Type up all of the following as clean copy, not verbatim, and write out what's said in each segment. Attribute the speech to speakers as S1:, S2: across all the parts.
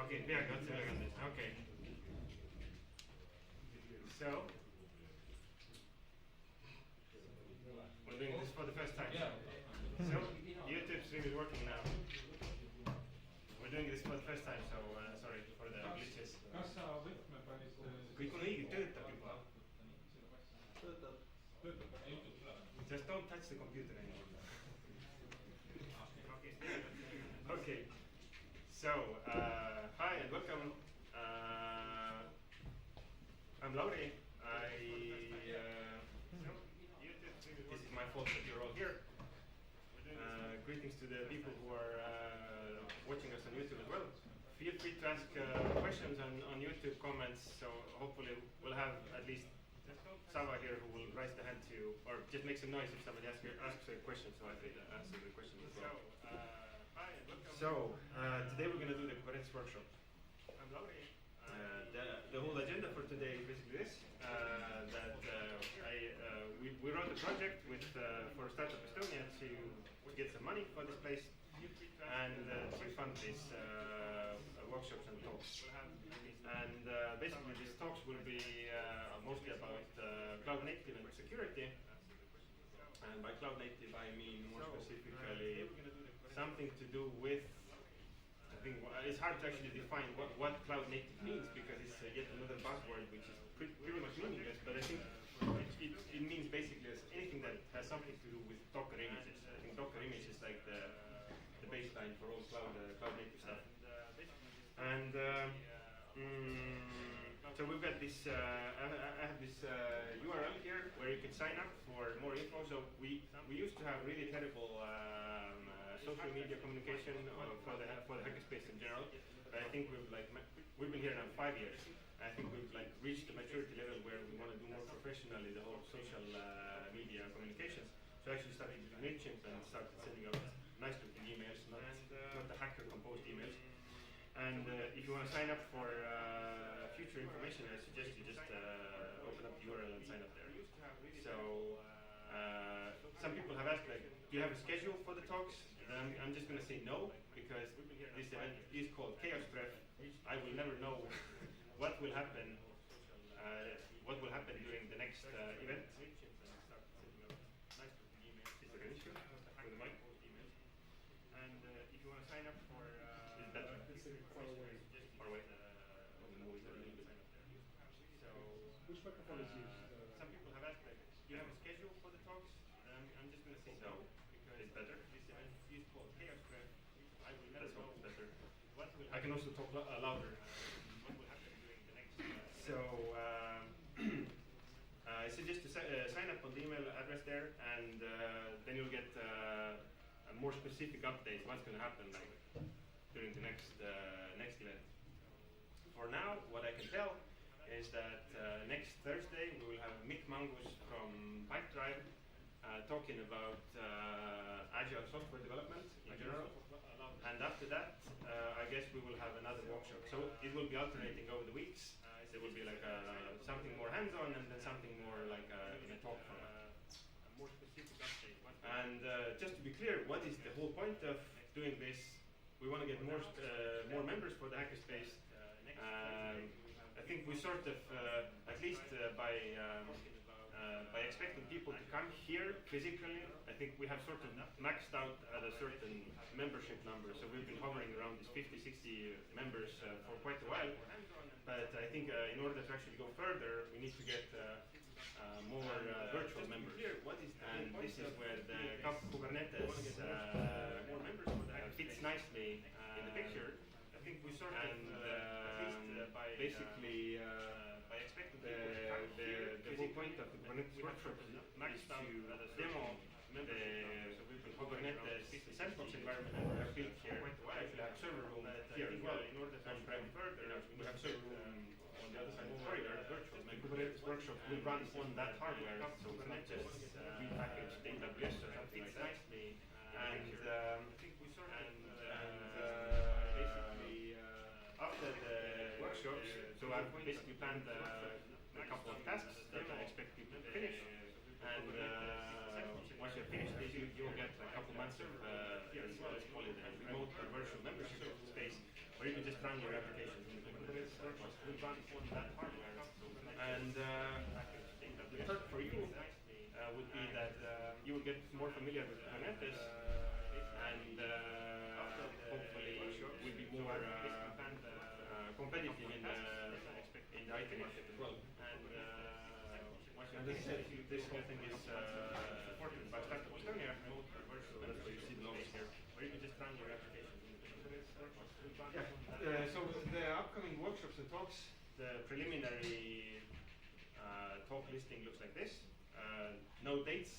S1: Okay, peagi otse ülekandes, okay. So, we're doing this for the first time. So, YouTube stream is working now. We're doing this for the first time, so sorry for the glitches. Kõik on õige, töötab juba. Just don't touch the computer anymore. Okay. So, hi and welcome. I'm Lauri. This is my fault that you're all here. Greetings to the people who are watching us on YouTube as well. Feel free to ask questions on YouTube comments. So hopefully we'll have at least Sava here who will raise the hand to, or just make some noise if somebody asks a question, so I can answer the question as well. So today we're going to do the Kubernetes workshop. I'm Lauri. The whole agenda for today is basically this: we wrote a project with for Startup Estonia to get some money for this place and to fund these workshops and talks. And basically, these talks will be mostly about cloud native and security. And by cloud native, I mean more specifically something to do with. I think it's hard to actually define what cloud native means because it's yet another buzzword which is pretty much meaningless. But I think it means basically anything that has something to do with Docker images. I think Docker image is like the baseline for all cloud native stuff. And so we've got this. I have this URL here where you can sign up for more info. So we used to have really terrible social media communication for the hackerspace in general. But I think we've been here now 5 years. I think we've reached the maturity level where we want to do more professionally the whole social media communications. So I actually started using MailChimp and started sending out nice looking emails, not the hacker composed emails. And if you want to sign up for future information, I suggest you just open up the URL and sign up there. So some people have asked, do you have a schedule for the talks? And I'm just going to say no, because this event is called Chaos Tref. I will never know what will happen during the next event. Is there an issue with the mic? And if you want to sign up for far away. So which microphone is used? Some people have asked, do you have a schedule for the talks? I'm just going to say no, because it's better. This event is called Chaos Tref. I will never know better. I can also talk louder. What will happen during the next? So I suggest to sign up on the email address there, and then you'll get a more specific updates. What's going to happen during the next event. For now, what I can tell is that next Thursday we will have Mick Mangus from Pipedrive talking about agile software development in general. And after that, I guess we will have another workshop. So it will be alternating over the weeks. There will be something more hands-on and then something more in a talk format. More specific update. And just to be clear, what is the whole point of doing this? We want to get more members for the hackerspace. I think we sort of, at least by expecting people to come here physically, I think we have sort of maxed out at a certain membership number. So we've been hovering around these 50, 60 members for quite a while. But I think in order to actually go further, we need to get more virtual members. And this is where the Kubernetes fits nicely in the picture. I think we sort of basically by expecting the whole point of the Kubernetes workshop is to demo the Kubernetes sandbox environment that we have built here. We actually have server room here as well. In order to on-prem further, we have server room on the other side of the corridor. The Kubernetes workshop will run on that hardware, so it's not just repackaged AWS or something like that. And basically, after the workshops, so I've basically planned a couple of tasks that I expect people to finish. And once you're finished, you'll get a couple months of let's call it a remote or virtual membership space where you can just run your applications in Kubernetes will run on that hardware. And the perk for you would be that you will get more familiar with Kubernetes and hopefully will be more competitive in the IT market as well. And as I said, this whole thing is supported by Startup Estonia. That's where you see the logos here, where you can just run your applications in Kubernetes. Yeah. So the upcoming workshops and talks, the preliminary talk listing looks like this. No dates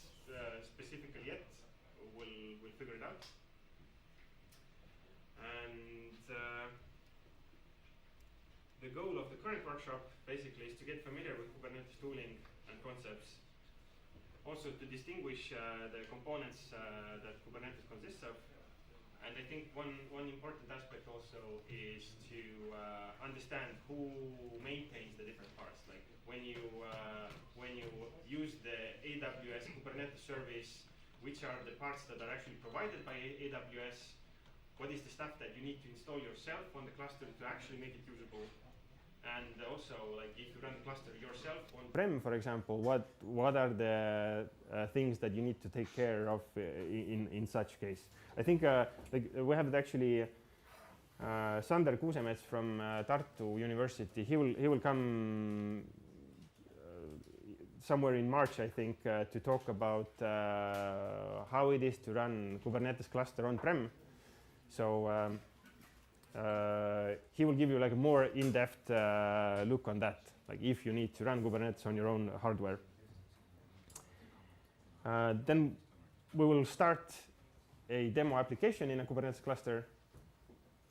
S1: specifically yet. We'll figure it out. And the goal of the current workshop basically is to get familiar with Kubernetes tooling and concepts. Also to distinguish the components that Kubernetes consists of. And I think one important aspect also is to understand who maintains the different parts. Like when you use the AWS Kubernetes service, which are the parts that are actually provided by AWS, what is the stuff that you need to install yourself on the cluster to actually make it usable? And also, like if you run the cluster yourself on prem, for example, what are the things that you need to take care of in such case? I think we have actually Sander Kuusemets from Tartu University. He will come somewhere in March, I think, to talk about how it is to run Kubernetes cluster on-prem. So he will give you like a more in-depth look on that, like if you need to run Kubernetes on your own hardware. Then we will start a demo application in a Kubernetes cluster.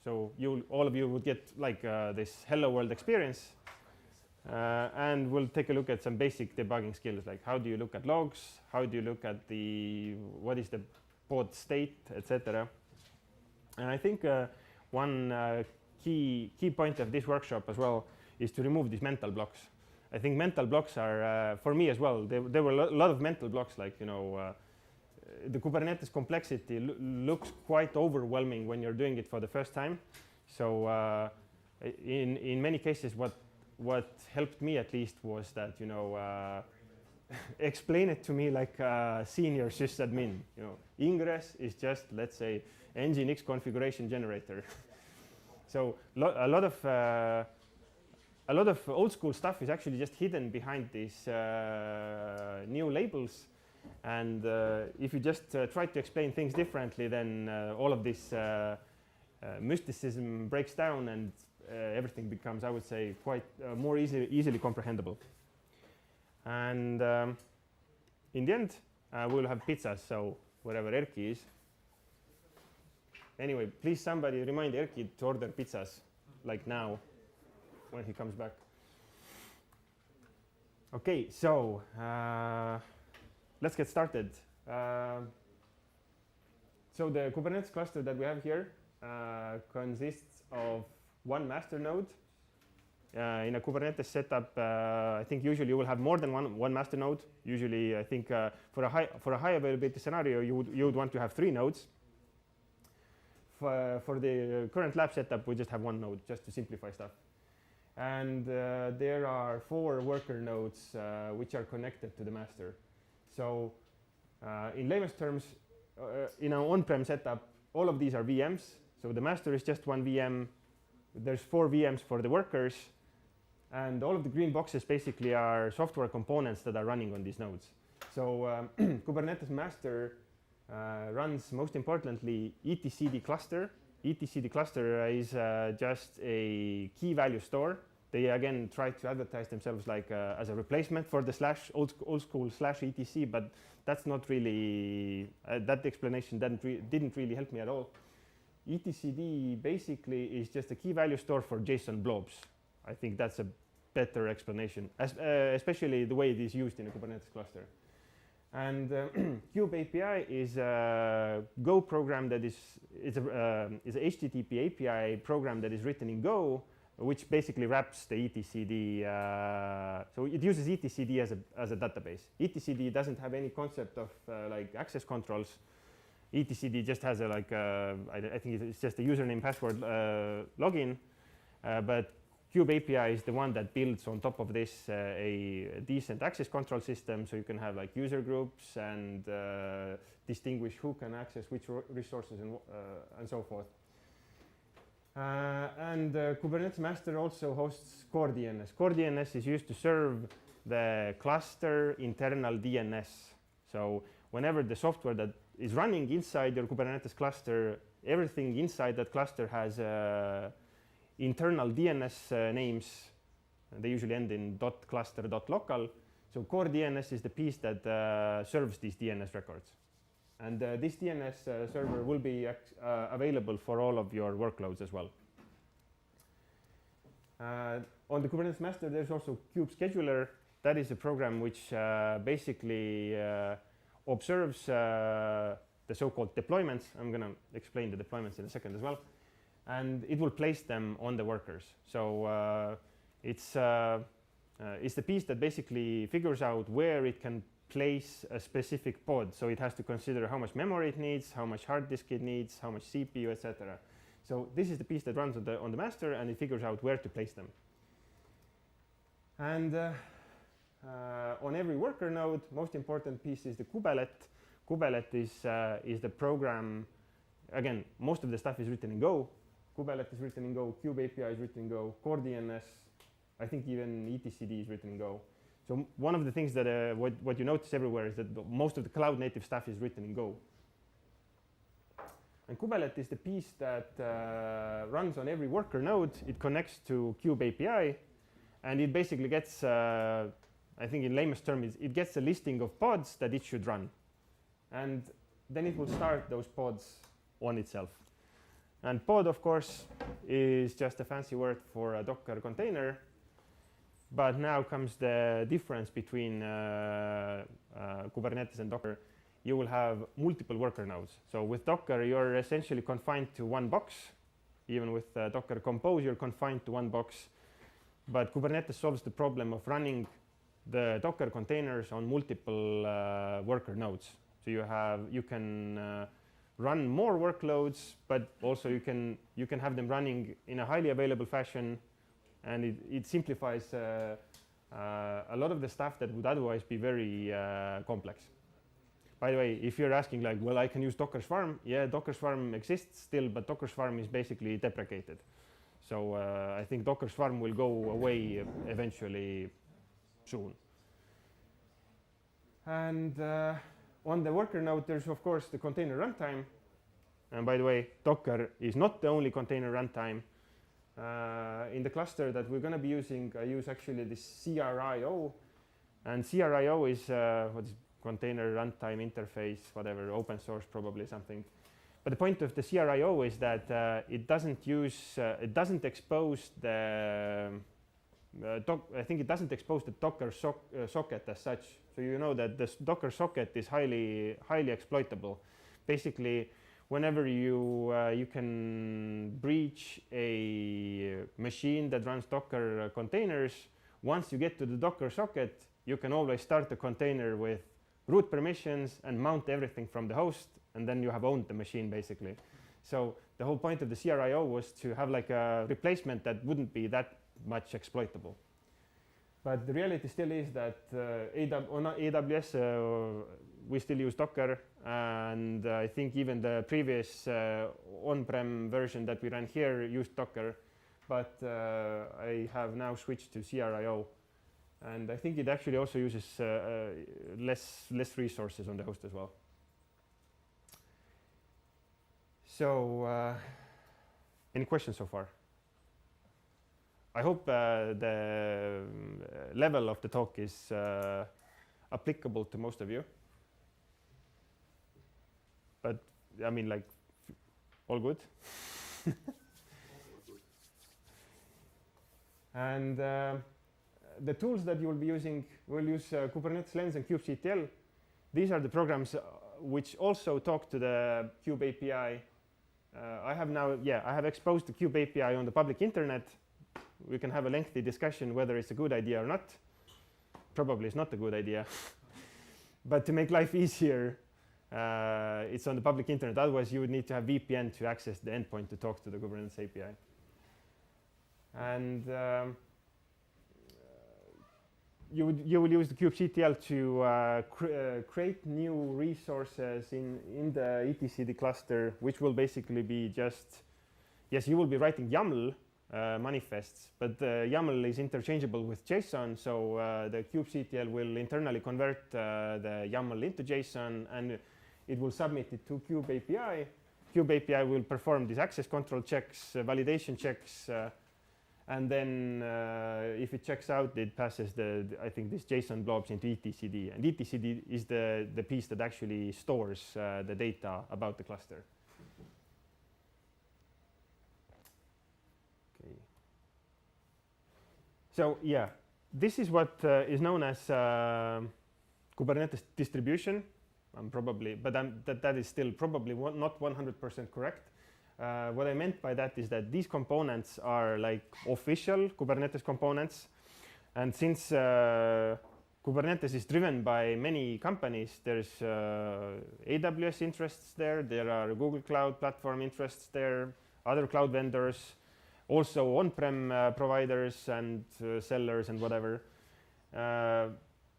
S1: So all of you would get like this hello world experience. And we'll take a look at some basic debugging skills, like how do you look at logs, how do you look at what is the pod state, etc. And I think one key point of this workshop as well is to remove these mental blocks. I think mental blocks are, for me as well, there were a lot of mental blocks, like, the Kubernetes complexity looks quite overwhelming when you're doing it for the first time. So in many cases, what helped me at least was that, explain it to me like a senior sysadmin. Ingress is just, let's say, Nginx configuration generator. So a lot of old school stuff is actually just hidden behind these new labels. And if you just try to explain things differently, then all of this mysticism breaks down and everything becomes, I would say, quite more easily comprehensible. And in the end, we'll have pizzas, so wherever Erki is. Anyway, please somebody remind Erki to order pizzas, like now, when he comes back. Okay, so let's get started. So the Kubernetes cluster that we have here consists of one master node. In a Kubernetes setup, I think usually you will have more than one master node. Usually, I think for a high availability scenario, you would want to have 3 nodes. For the current lab setup, we just have 1 node, just to simplify stuff. And there are 4 worker nodes which are connected to the master. So in layman's terms, in our on-prem setup, all of these are VMs. So the master is just 1 VM. There's 4 VMs for the workers. And all of the green boxes basically are software components that are running on these nodes. So Kubernetes master runs, most importantly, etcd cluster. Etcd cluster is just a key value store. They again try to advertise themselves like as a replacement for the old school /etc, but that's not really that explanation didn't really help me at all. Etcd basically is just a key value store for JSON blobs. I think that's a better explanation, especially the way it is used in a Kubernetes cluster. And Kube API is a Go program that is a HTTP API program that is written in Go, which basically wraps the etcd. So it uses etcd as a database. Etcd doesn't have any concept of like access controls. Etcd just has I think it's just a username password login,
S2: but Kube API is the one that builds on top of this a decent access control system, so you can have like user groups and distinguish who can access which resources and so forth. And Kubernetes master also hosts core DNS. Core DNS is used to serve the cluster internal DNS. So whenever the software that is running inside your Kubernetes cluster, everything inside that cluster has internal DNS names. They usually end in .cluster.local. So core DNS is the piece that serves these DNS records. And this DNS server will be available for all of your workloads as well. On the Kubernetes master, there's also Kube Scheduler. That is a program which basically observes the so-called deployments. I'm going to explain the deployments in a second as well. And it will place them on the workers. So it's the piece that basically figures out where it can place a specific pod. So it has to consider how much memory it needs, how much hard disk it needs, how much CPU, etc. So this is the piece that runs on the master, and it figures out where to place them. And on every worker node, most important piece is the kubelet. Kubelet is the program. Again, most of the stuff is written in Go. Kubelet is written in Go. Kube API is written in Go. Core DNS, I think even etcd is written in Go. So one of the things that what you notice everywhere is that most of the cloud native stuff is written in Go. And Kubelet is the piece that runs on every worker node. It connects to Kube API, and it basically gets, I think in layman's terms, it gets a listing of pods that it should run. And then it will start those pods on itself. And pod, of course, is just a fancy word for a Docker container. But now comes the difference between Kubernetes and Docker. You will have multiple worker nodes. So with Docker, you're essentially confined to one box. Even with Docker Compose, you're confined to one box. But Kubernetes solves the problem of running the Docker containers on multiple worker nodes. So you can run more workloads, but also you can have them running in a highly available fashion. And it simplifies a lot of the stuff that would otherwise be very complex. By the way, if you're asking like, well, I can use Docker Swarm. Yeah, Docker Swarm exists still, but Docker Swarm is basically deprecated. So I think Docker Swarm will go away eventually soon. And on the worker node, there's of course the container runtime. And by the way, Docker is not the only container runtime. In the cluster that we're going to be using, I use actually this CRIO. And CRIO is what is container runtime interface, whatever, open source probably something. But the point of the CRIO is that it doesn't expose the I think it doesn't expose the Docker socket as such. So you know that this Docker socket is highly exploitable. Basically, whenever you can breach a machine that runs Docker containers, once you get to the Docker socket, you can always start the container with root permissions and mount everything from the host, and then you have owned the machine basically. So the whole point of the CRIO was to have like a replacement that wouldn't be that much exploitable. But the reality still is that on AWS we still use Docker, and I think even the previous on-prem version that we ran here used Docker, but I have now switched to CRIO, and I think it actually also uses less resources on the host as well. So any questions so far? I hope the level of the talk is applicable to most of you. But I mean, like, all good. And the tools that you will be using, we'll use Kubernetes Lens and kubectl. These are the programs which also talk to the Kube API. I have exposed the Kube API on the public internet. We can have a lengthy discussion whether it's a good idea or not. Probably it's not a good idea. But to make life easier, it's on the public internet. Otherwise, you would need to have VPN to access the endpoint to talk to the Kubernetes API. And you will use the kubectl to create new resources in the etcd cluster, which will basically be just, yes, you will be writing YAML manifests, but the YAML is interchangeable with JSON, so the kubectl will internally convert the YAML into JSON, and it will submit it to Kube API. Kube API will perform these access control checks, validation checks, and then if it checks out, it passes I think this JSON blobs into etcd, and etcd is the piece that actually stores the data about the cluster. Okay. So yeah, this is what is known as Kubernetes distribution. That is still probably not 100% correct. What I meant by that is that these components are like official Kubernetes components, and since Kubernetes is driven by many companies, there's AWS interests there, there are Google Cloud Platform interests there, other cloud vendors, also on-prem providers and sellers and whatever.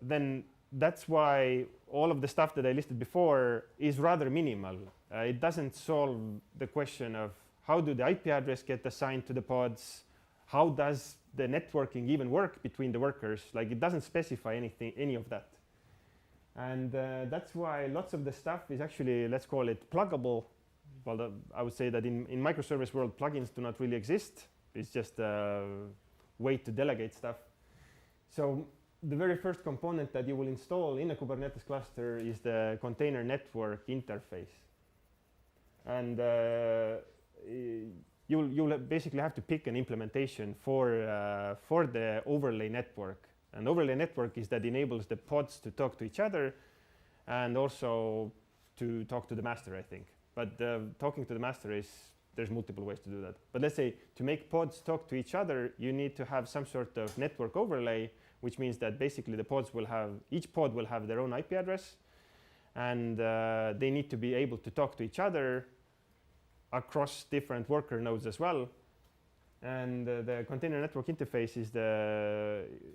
S2: Then that's why all of the stuff that I listed before is rather minimal. It doesn't solve the question of how do the IP address get assigned to the pods, how does the networking even work between the workers. Like, it doesn't specify any of that. And that's why lots of the stuff is actually, let's call it pluggable. Well, I would say that in microservice world, plugins do not really exist. It's just a way to delegate stuff. So the very first component that you will install in a Kubernetes cluster is the container network interface. And you'll basically have to pick an implementation for the overlay network. An overlay network is that enables the pods to talk to each other and also to talk to the master, I think. But talking to the master there's multiple ways to do that. But let's say to make pods talk to each other, you need to have some sort of network overlay, which means that basically the pods will have, each pod will have their own IP address, and they need to be able to talk to each other across different worker nodes as well. And the container network interface is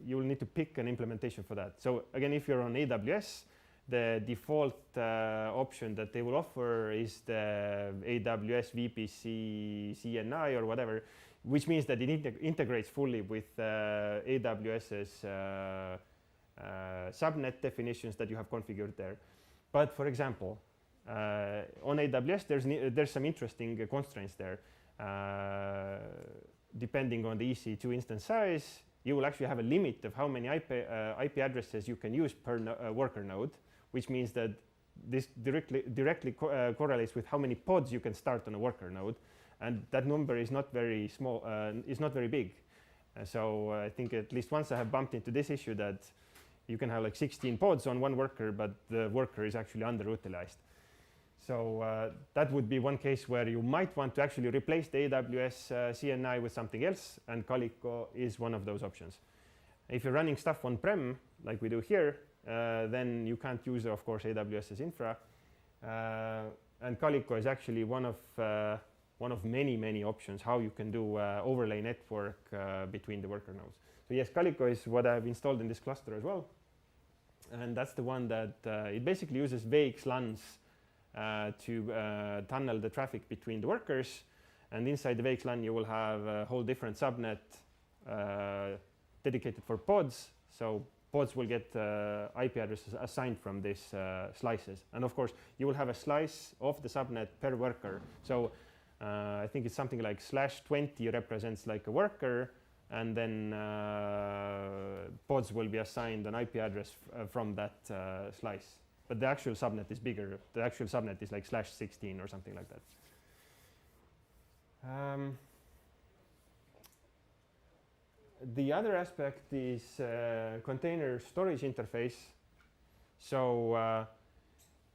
S2: you will need to pick an implementation for that. So again, if you're on AWS, the default option that they will offer is the AWS VPC CNI or whatever, which means that it integrates fully with AWS's subnet definitions that you have configured there. But for example, on AWS, there's some interesting constraints there. Depending on the EC2 instance size, you will actually have a limit of how many IP addresses you can use per worker node, which means that this directly correlates with how many pods you can start on a worker node. And that number is not very small, is not very big. So I think at least once I have bumped into this issue that you can have like 16 pods on one worker, but the worker is actually underutilized. So that would be one case where you might want to actually replace the AWS CNI with something else, and Calico is one of those options. If you're running stuff on-prem, like we do here, then you can't use, of course, AWS's infra. And Calico is actually one of many options how you can do overlay network between the worker nodes. So yes, Calico is what I've installed in this cluster as well. And that's the one that it basically uses VXLANs to tunnel the traffic between the workers. And inside the VXLAN, you will have a whole different subnet dedicated for pods. So pods will get IP addresses assigned from these slices. And of course, you will have a slice of the subnet per worker. So I think it's something like /20 represents like a worker, and then pods will be assigned an IP address from that slice. But the actual subnet is bigger. The actual subnet is like /16 or something like that. The other aspect is container storage interface. So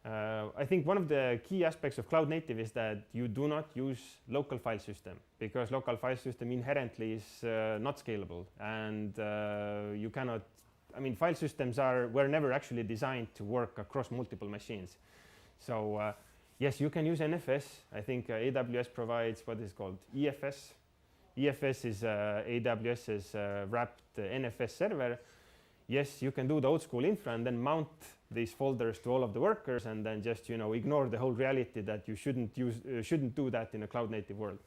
S2: I think one of the key aspects of cloud native is that you do not use local file system, because local file system inherently is not scalable, and you cannot. I mean, file systems were never actually designed to work across multiple machines. So yes, you can use NFS. I think AWS provides what is called EFS. EFS is AWS's wrapped NFS server. Yes, you can do the old school infra and then mount these folders to all of the workers and then just ignore the whole reality that you shouldn't do that in a cloud native world.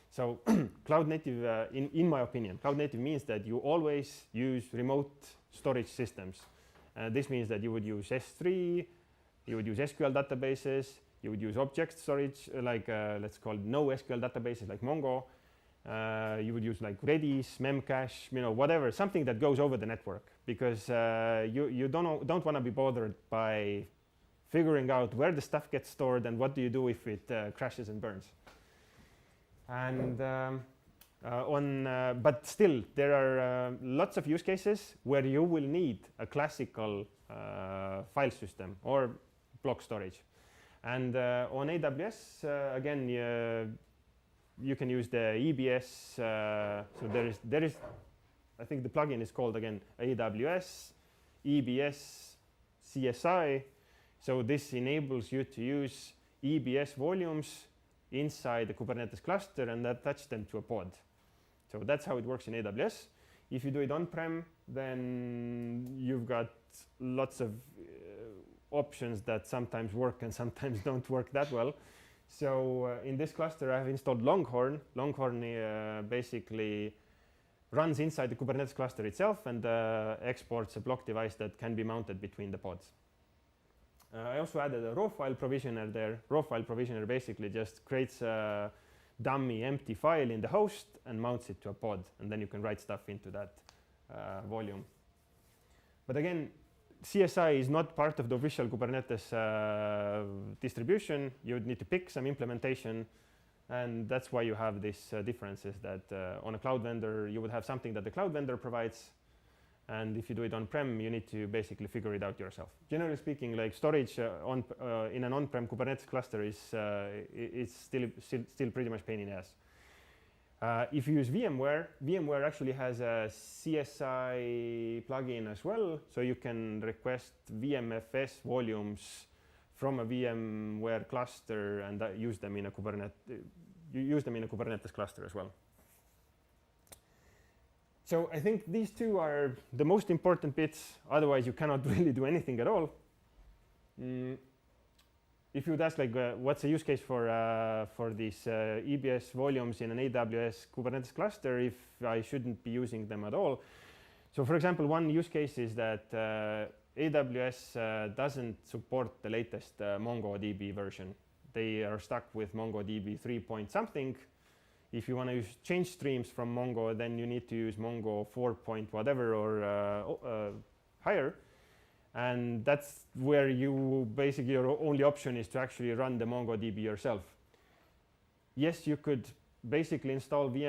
S2: So cloud native, in my opinion, cloud native means that you always use remote storage systems. This means that you would use S3, you would use SQL databases, you would use object storage like let's call it NoSQL databases like Mongo. You would use like Redis, Memcache, whatever, something that goes over the network, because you don't want to be bothered by figuring out where the stuff gets stored and what do you do if it crashes and burns. And but still, there are lots of use cases where you will need a classical file system or block storage. And on AWS, again, you can use the EBS. So there is, I think the plugin is called again AWS EBS CSI. So this enables you to use EBS volumes inside the Kubernetes cluster and attach them to a pod. So that's how it works in AWS. If you do it on-prem, then you've got lots of options that sometimes work and sometimes don't work that well. So in this cluster, I have installed Longhorn. Longhorn basically runs inside the Kubernetes cluster itself and exports a block device that can be mounted between the pods. I also added a raw file provisioner there. Raw file provisioner basically just creates a dummy empty file in the host and mounts it to a pod, and then you can write stuff into that volume. But again, CSI is not part of the official Kubernetes distribution. You would need to pick some implementation, and that's why you have these differences that on a cloud vendor, you would have something that the cloud vendor provides, and if you do it on-prem, you need to basically figure it out yourself. Generally speaking, like storage in an on-prem Kubernetes cluster is still pretty much pain in the ass. If you use VMware, VMware actually has a CSI plugin as well, so you can request VMFS volumes from a VMware cluster and use them in a Kubernetes cluster as well. So I think these two are the most important bits. Otherwise, you cannot really do anything at all. If you would ask, like, what's the use case for these EBS volumes in an AWS Kubernetes cluster if I shouldn't be using them at all? So for example, one use case is that AWS doesn't support the latest MongoDB version. They are stuck with MongoDB 3 point something. If you want to use change streams from Mongo, then you need to use Mongo 4 point whatever or higher. And that's where you basically, your only option is to actually run the MongoDB yourself. Yes, you could basically install the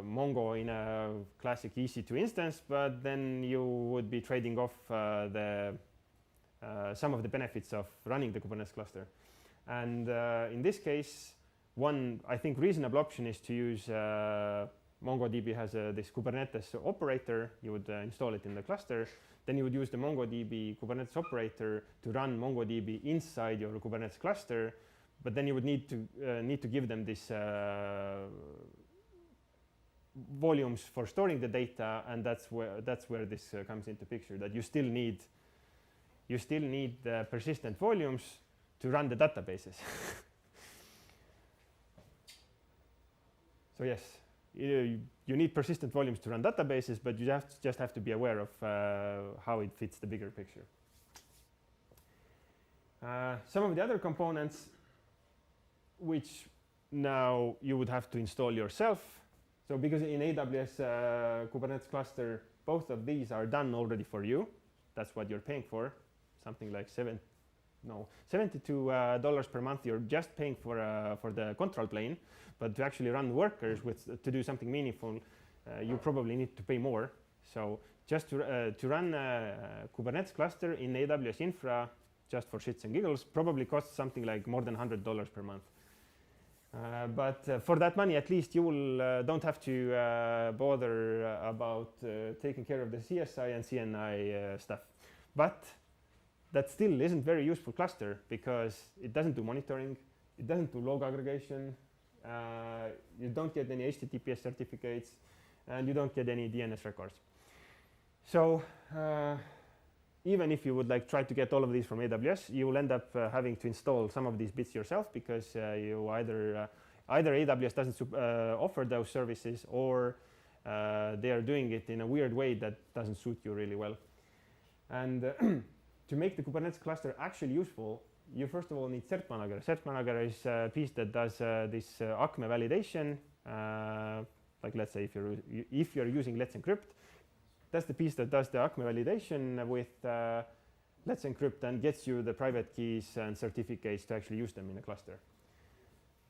S2: Mongo in a classic EC2 instance, but then you would be trading off some of the benefits of running the Kubernetes cluster. And in this case, one, I think, reasonable option is to use MongoDB has this Kubernetes operator. You would install it in the cluster. Then you would use the MongoDB Kubernetes operator to run MongoDB inside your Kubernetes cluster. But then you would need to give them this volumes for storing the data, and that's where this comes into picture. That you still need the persistent volumes to run the databases. So yes, you need persistent volumes to run databases, but you just have to be aware of how it fits the bigger picture. Some of the other components, which now you would have to install yourself. So because in AWS Kubernetes cluster, both of these are done already for you. That's what you're paying for, something like $72 per month. You're just paying for the control plane, but to actually run workers to do something meaningful, you probably need to pay more. So just to run a Kubernetes cluster in AWS infra, just for shits and giggles, probably costs something like more than $100 per month. But for that money, at least you will don't have to bother about taking care of the CSI and CNI stuff. But that still isn't very useful cluster because it doesn't do monitoring, it doesn't do log aggregation, You don't get any HTTPS certificates, and you don't get any DNS records. So even if you would like try to get all of these from AWS, you will end up having to install some of these bits yourself, because you either AWS doesn't offer those services, or they are doing it in a weird way that doesn't suit you really well. And to make the Kubernetes cluster actually useful, you first of all need cert manager. Cert manager is a piece that does this ACME validation. Like let's say if you're using Let's Encrypt, that's the piece that does the ACME validation with Let's Encrypt and gets you the private keys and certificates to actually use them in a cluster.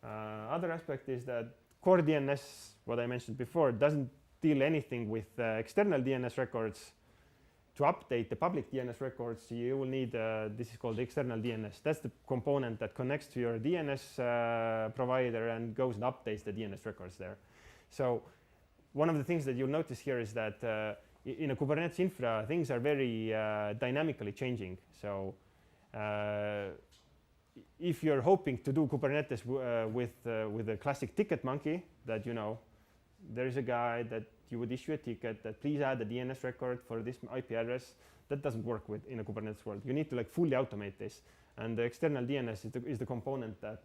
S2: Other aspect is that core DNS, what I mentioned before, doesn't deal anything with external DNS records. To update the public DNS records, you will need, this is called the external DNS. That's the component that connects to your DNS provider and goes and updates the DNS records there. So one of the things that you'll notice here is that in a Kubernetes infra, things are very dynamically changing. So if you're hoping to do Kubernetes with a classic ticket monkey, that there is a guy that you would issue a ticket that please add a DNS record for this IP address, that doesn't work in a Kubernetes world. You need to fully automate this, and the external DNS is the component that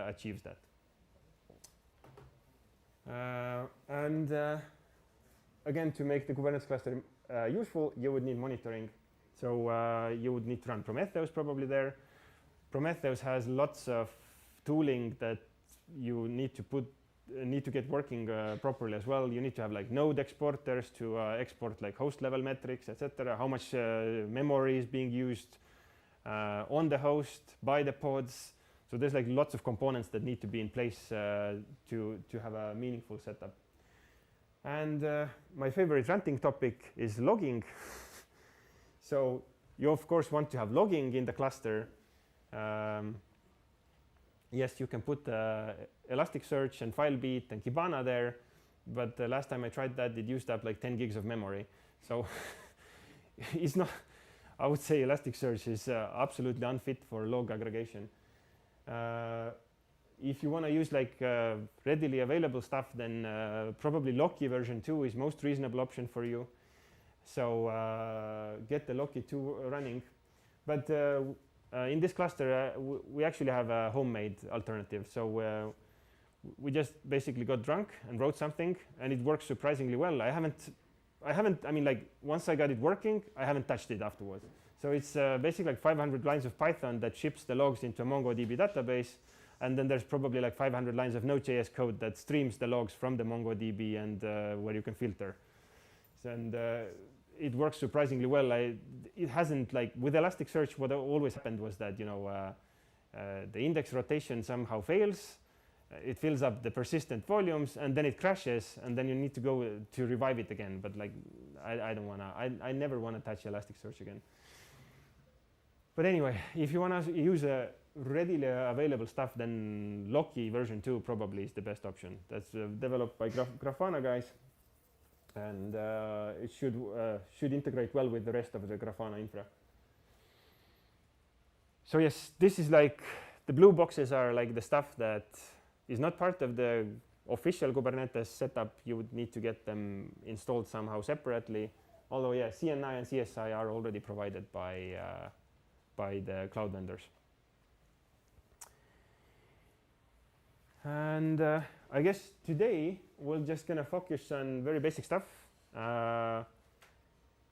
S2: achieves that. Again, to make the Kubernetes cluster useful, you would need monitoring. So you would need to run Prometheus probably there. Prometheus has lots of tooling that you need to get working properly as well. You need to have node exporters to export host level metrics, etc. How much memory is being used on the host by the pods. So there's lots of components that need to be in place to have a meaningful setup. And my favorite ranting topic is logging. So you of course want to have logging in the cluster. Yes, you can put Elasticsearch and Filebeat and Kibana there, but the last time I tried that, it used up 10 gigs of memory. So it's not, I would say Elasticsearch is absolutely unfit for log aggregation. If you want to use readily available stuff, then probably Loki version 2 is most reasonable option for you. So get the Loki 2 running. But in this cluster, we actually have a homemade alternative. So we just basically got drunk and wrote something, and it works surprisingly well. I mean, once I got it working, I haven't touched it afterwards. So it's basically 500 lines of Python that ships the logs into a MongoDB database, and then there's probably 500 lines of Node.js code that streams the logs from the MongoDB and where you can filter. And it works surprisingly well. It hasn't with Elasticsearch. What always happened was that the index rotation somehow fails. It fills up the persistent volumes, and then it crashes, and then you need to go to revive it again. But I don't wanna. I never wanna touch Elasticsearch again. But anyway, if you wanna use a readily available stuff, then Loki version 2 probably is the best option. That's developed by Grafana guys. And it should integrate well with the rest of the Grafana infra. So yes, this is the blue boxes are the stuff that is not part of the official Kubernetes setup. You would need to get them installed somehow separately. Although yeah, CNI and CSI are already provided by the cloud vendors. And I guess today we're just going to focus on very basic stuff.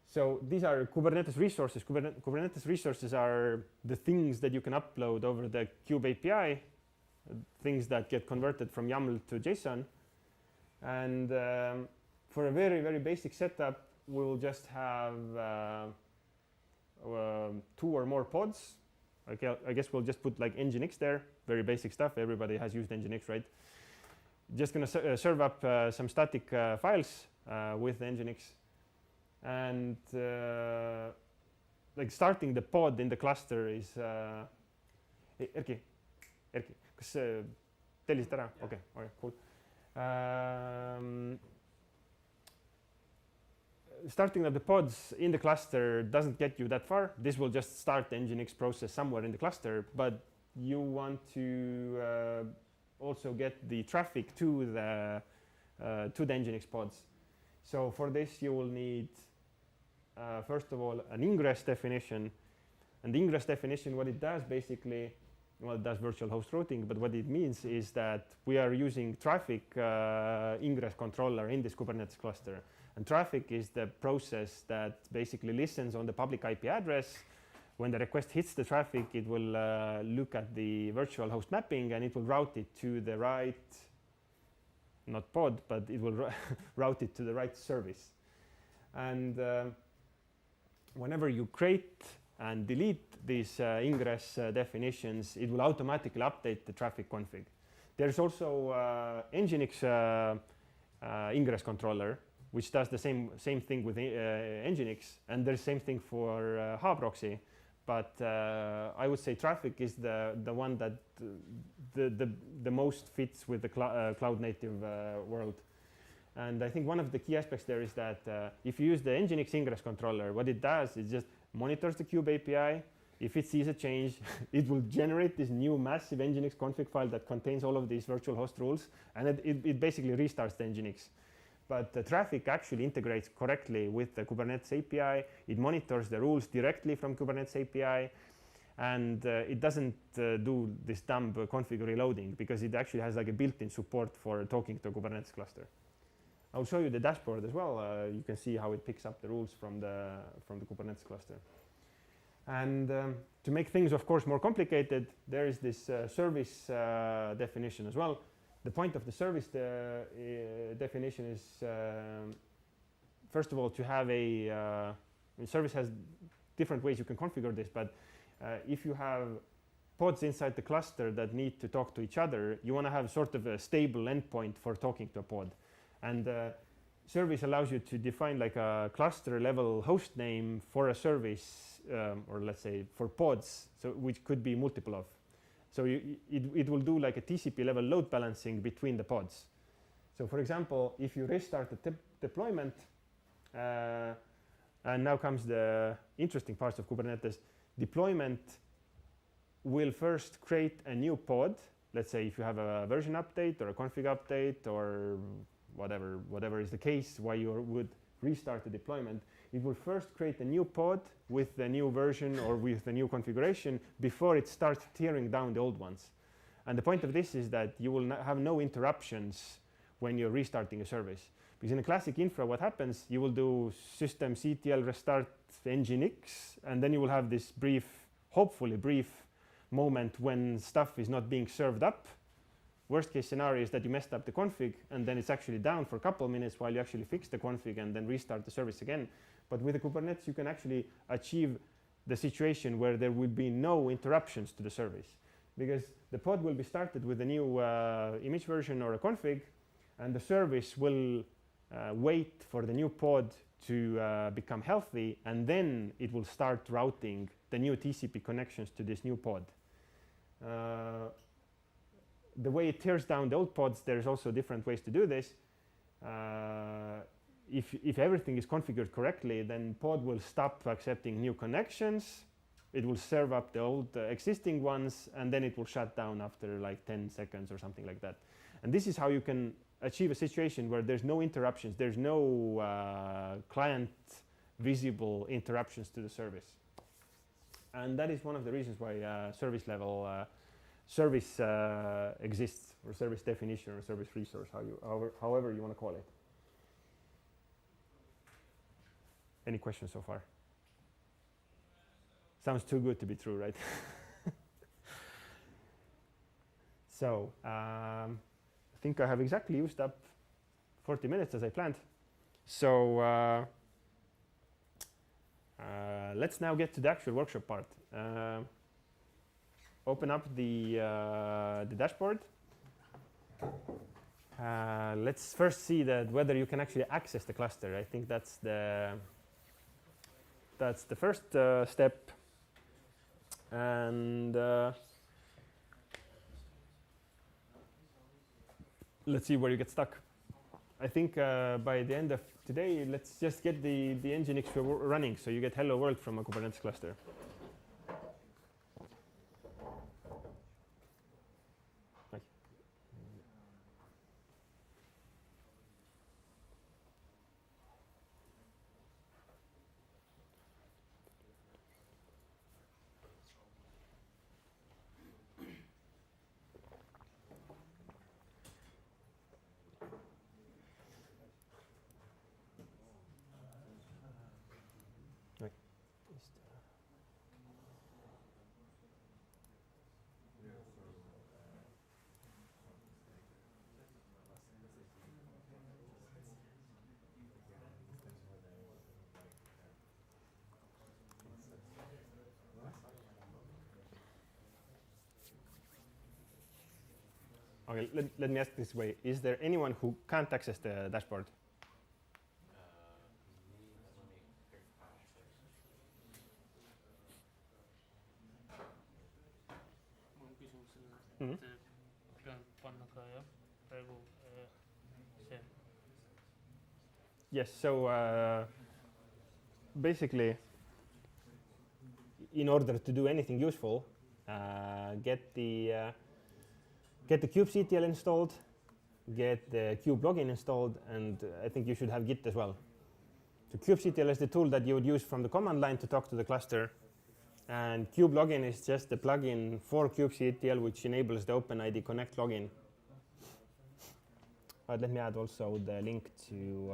S2: So these are Kubernetes resources. Kubernetes resources are the things that you can upload over the Kube API, things that get converted from YAML to JSON. And for a very, very basic setup, we'll just have 2 or more pods. Okay, I guess we'll just put Nginx there. Very basic stuff. Everybody has used Nginx, right? Just going to serve up some static files with Nginx. And starting the pod in the cluster is Erki, kas tellisid ära? Okay, cool. Starting up the pods in the cluster doesn't get you that far. This will just start the Nginx process somewhere in the cluster, but you want to also get the traffic to the Nginx pods. So for this, you will need, first of all, an ingress definition. And the ingress definition, what it does basically, well, it does virtual host routing, but what it means is that we are using traffic ingress controller in this Kubernetes cluster. And traffic is the process that basically listens on the public IP address. When the request hits the traffic, it will look at the virtual host mapping, and it will route it to the right, not pod, but it will route it to the right service. And whenever you create and delete these ingress definitions, it will automatically update the traffic config. There's also Nginx ingress controller, which does the same thing with Nginx, and there's same thing for Proxy. But I would say traffic is the one that the most fits with the cloud native world. And I think one of the key aspects there is that if you use the Nginx ingress controller, what it does is just monitors the Kube API. If it sees a change, it will generate this new massive Nginx config file that contains all of these virtual host rules, and it basically restarts the Nginx. But the traffic actually integrates correctly with the Kubernetes API. It monitors the rules directly from Kubernetes API, and it doesn't do this dumb config reloading, because it actually has like a built-in support for talking to a Kubernetes cluster. I'll show you the dashboard as well. You can see how it picks up the rules from the Kubernetes cluster. And to make things, of course, more complicated, there is this service definition as well. The point of the service definition is, first of all, to have a service has different ways you can configure this, but if you have pods inside the cluster that need to talk to each other, you want to have sort of a stable endpoint for talking to a pod. And service allows you to define like a cluster level host name for a service, or let's say for pods, so which could be multiple of. So it will do like a TCP level load balancing between the pods. So for example, if you restart the deployment, and now comes the interesting parts of Kubernetes, deployment will first create a new pod. Let's say if you have a version update or a config update or whatever is the case, why you would restart the deployment, it will first create a new pod with the new version or with the new configuration before it starts tearing down the old ones. And the point of this is that you will have no interruptions when you're restarting a service. Because in a classic infra, what happens, you will do systemctl restart nginx, and then you will have this brief, hopefully brief moment when stuff is not being served up. Worst case scenario is that you messed up the config, and then it's actually down for a couple of minutes while you actually fix the config and then restart the service again. But with the Kubernetes, you can actually achieve the situation where there will be no interruptions to the service, because the pod will be started with a new image version or a config, and the service will wait for the new pod to become healthy, and then it will start routing the new TCP connections to this new pod. The way it tears down the old pods, there's also different ways to do this. If everything is configured correctly, then pod will stop accepting new connections. It will serve up the old existing ones, and then it will shut down after like 10 seconds or something like that. And this is how you can achieve a situation where there's no interruptions. There's no client visible interruptions to the service. And that is one of the reasons why service level service exists, or service definition, or service resource, however you want to call it. Any questions so far? Sounds too good to be true, right? So I think I have exactly used up 40 minutes as I planned. So let's now get to the actual workshop part. Open up the dashboard. Let's first see that whether you can actually access the cluster. I think that's the first step. And let's see where you get stuck. I think by the end of today, let's just get the Nginx running, so you get hello world from a Kubernetes cluster. Okay, let me ask this way. Is there anyone who can't access the dashboard?
S3: Mul on küsimus selle, et pean panna ka jah, praegu see.
S2: Yes, so basically, in order to do anything useful, get the kubectl installed, get the kube login installed, and I think you should have Git as well. So kubectl is the tool that you would use from the command line to talk to the cluster, and kube login is just the plugin for kubectl which enables the OpenID Connect login. But let me add also the link to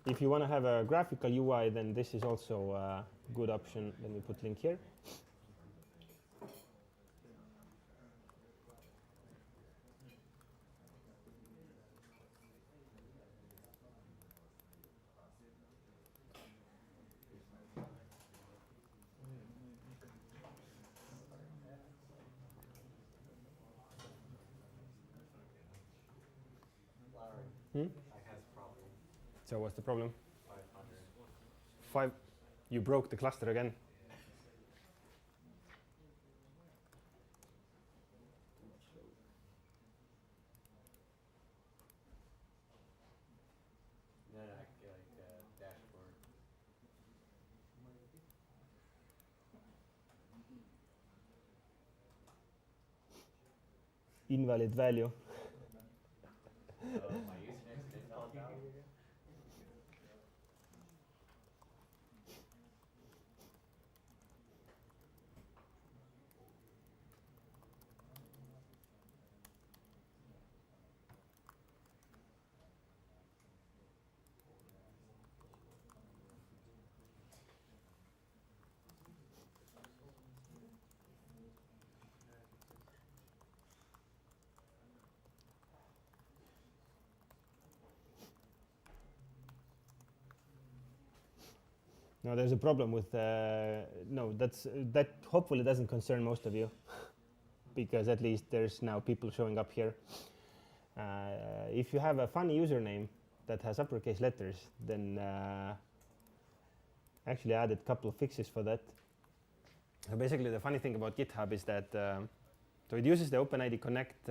S2: if you want to have a graphical UI, then this is also a good option. Let me put link here.
S4: Lauri, I have a problem.
S2: So what's the problem?
S4: 500.
S2: You broke the cluster again.
S4: Then I get like a dashboard.
S2: Invalid value.
S4: My username is invalid now.
S2: No, there's a problem with no. That hopefully doesn't concern most of you, because at least there's now people showing up here. If you have a funny username that has uppercase letters, then actually added a couple of fixes for that. So basically, the funny thing about GitHub is that so it uses the OpenID Connect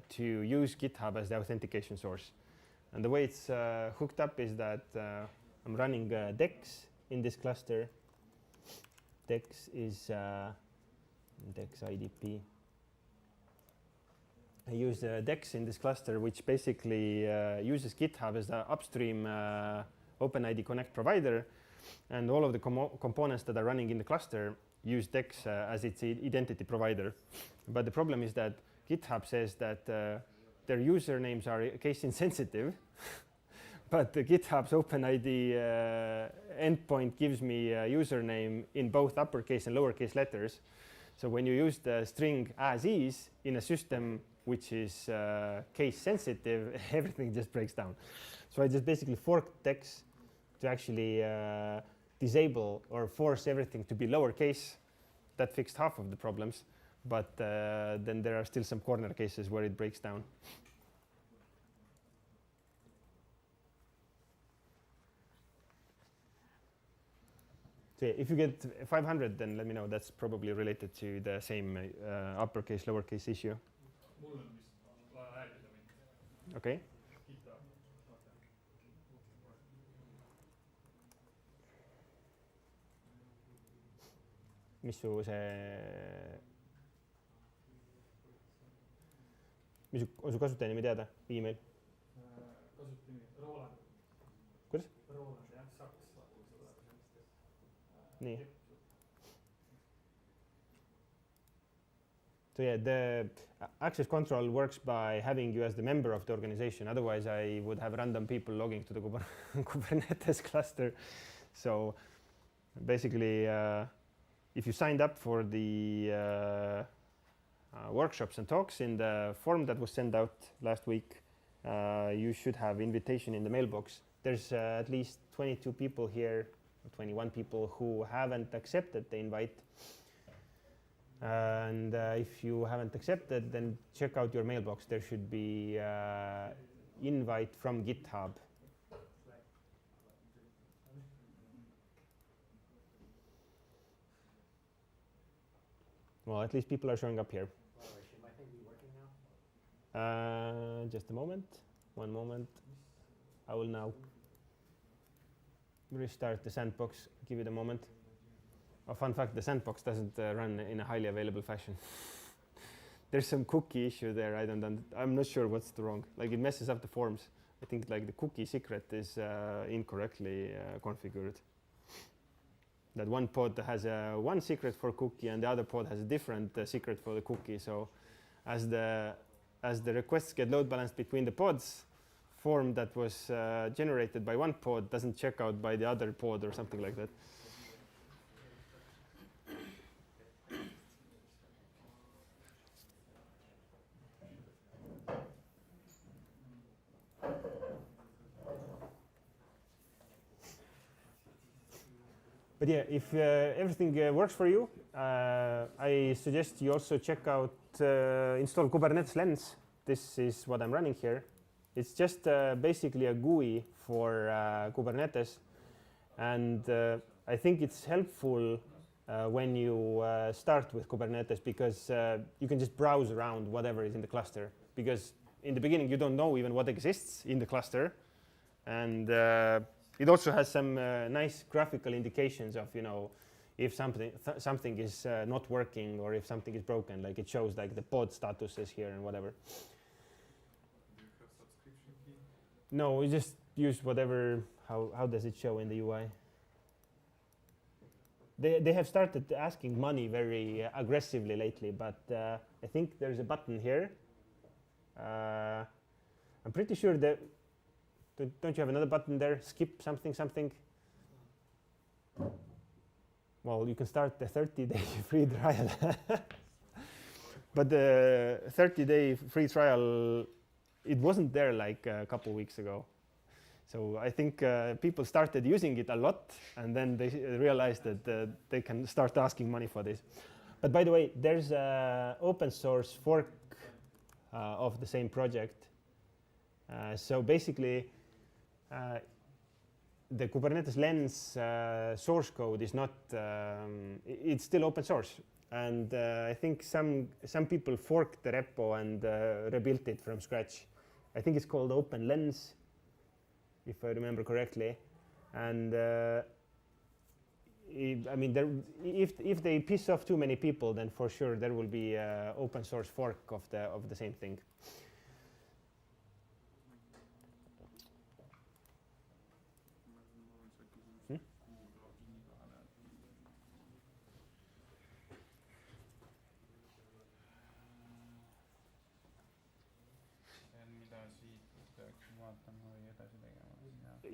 S2: to use GitHub as the authentication source. And the way it's hooked up is that I'm running Dex in this cluster. Dex is Dex IDP. I use Dex in this cluster, which basically uses GitHub as the upstream OpenID Connect provider, and all of the components that are running in the cluster use Dex as its identity provider. But the problem is that GitHub says that their usernames are case insensitive, but the GitHub's OpenID endpoint gives me a username in both uppercase and lowercase letters. So when you use the string as is in a system which is case sensitive, everything just breaks down. So I just basically forked Dex to actually disable or force everything to be lowercase. That fixed half of the problems, but then there are still some corner cases where it breaks down. So yeah, if you get 500, then let me know. That's probably related to the same uppercase, lowercase issue. Okay. Mis su on su kasutajanimi teada, email?
S5: Kasutanimi Roland.
S2: Kuidas?
S5: Roland, jah, Saks.
S2: Nii. So yeah, the access control works by having you as the member of the organization. Otherwise, I would have random people logging to the Kubernetes cluster. So basically, if you signed up for the workshops and talks in the form that was sent out last week, you should have invitation in the mailbox there's at least 22 people here, or 21 people who haven't accepted the invite. And if you haven't accepted, then check out your mailbox. There should be invite from GitHub. Well, at least people are showing up here.
S4: Lauri, should my thing be working now?
S2: Just a moment. One moment. I will now restart the sandbox. Give it a moment. A fun fact, the sandbox doesn't run in a highly available fashion. There's some cookie issue there. I'm not sure what's wrong. Like, it messes up the forms. I think like the cookie secret is incorrectly configured. That one pod has one secret for cookie and the other pod has a different secret for the cookie. So as the requests get load balanced between the pods, form that was generated by one pod doesn't check out by the other pod or something like that. But yeah, if everything works for you, I suggest you also check out install Kubernetes Lens. This is what I'm running here. It's just basically a GUI for Kubernetes. And I think it's helpful when you start with Kubernetes because you can just browse around whatever is in the cluster. Because in the beginning, you don't know even what exists in the cluster. And it also has some nice graphical indications of, if something is not working or if something is broken. Like it shows like the pod statuses here and whatever.
S6: Do you have subscription key?
S2: No, we just use whatever. How does it show in the UI? They have started asking money very aggressively lately, but I think there's a button here. I'm pretty sure that. Don't you have another button there? Skip something, something. Well, you can start the 30-day free trial. But the 30-day free trial, it wasn't there like a couple weeks ago. So I think people started using it a lot, and then they realized that they can start asking money for this. But by the way, there's an open source fork of the same project. So basically, the Kubernetes Lens source code is not, it's still open source. And I think some people forked the repo and rebuilt it from scratch. I think it's called Open Lens, if I remember correctly. And if they piss off too many people, then for sure there will be an open source fork of the same thing.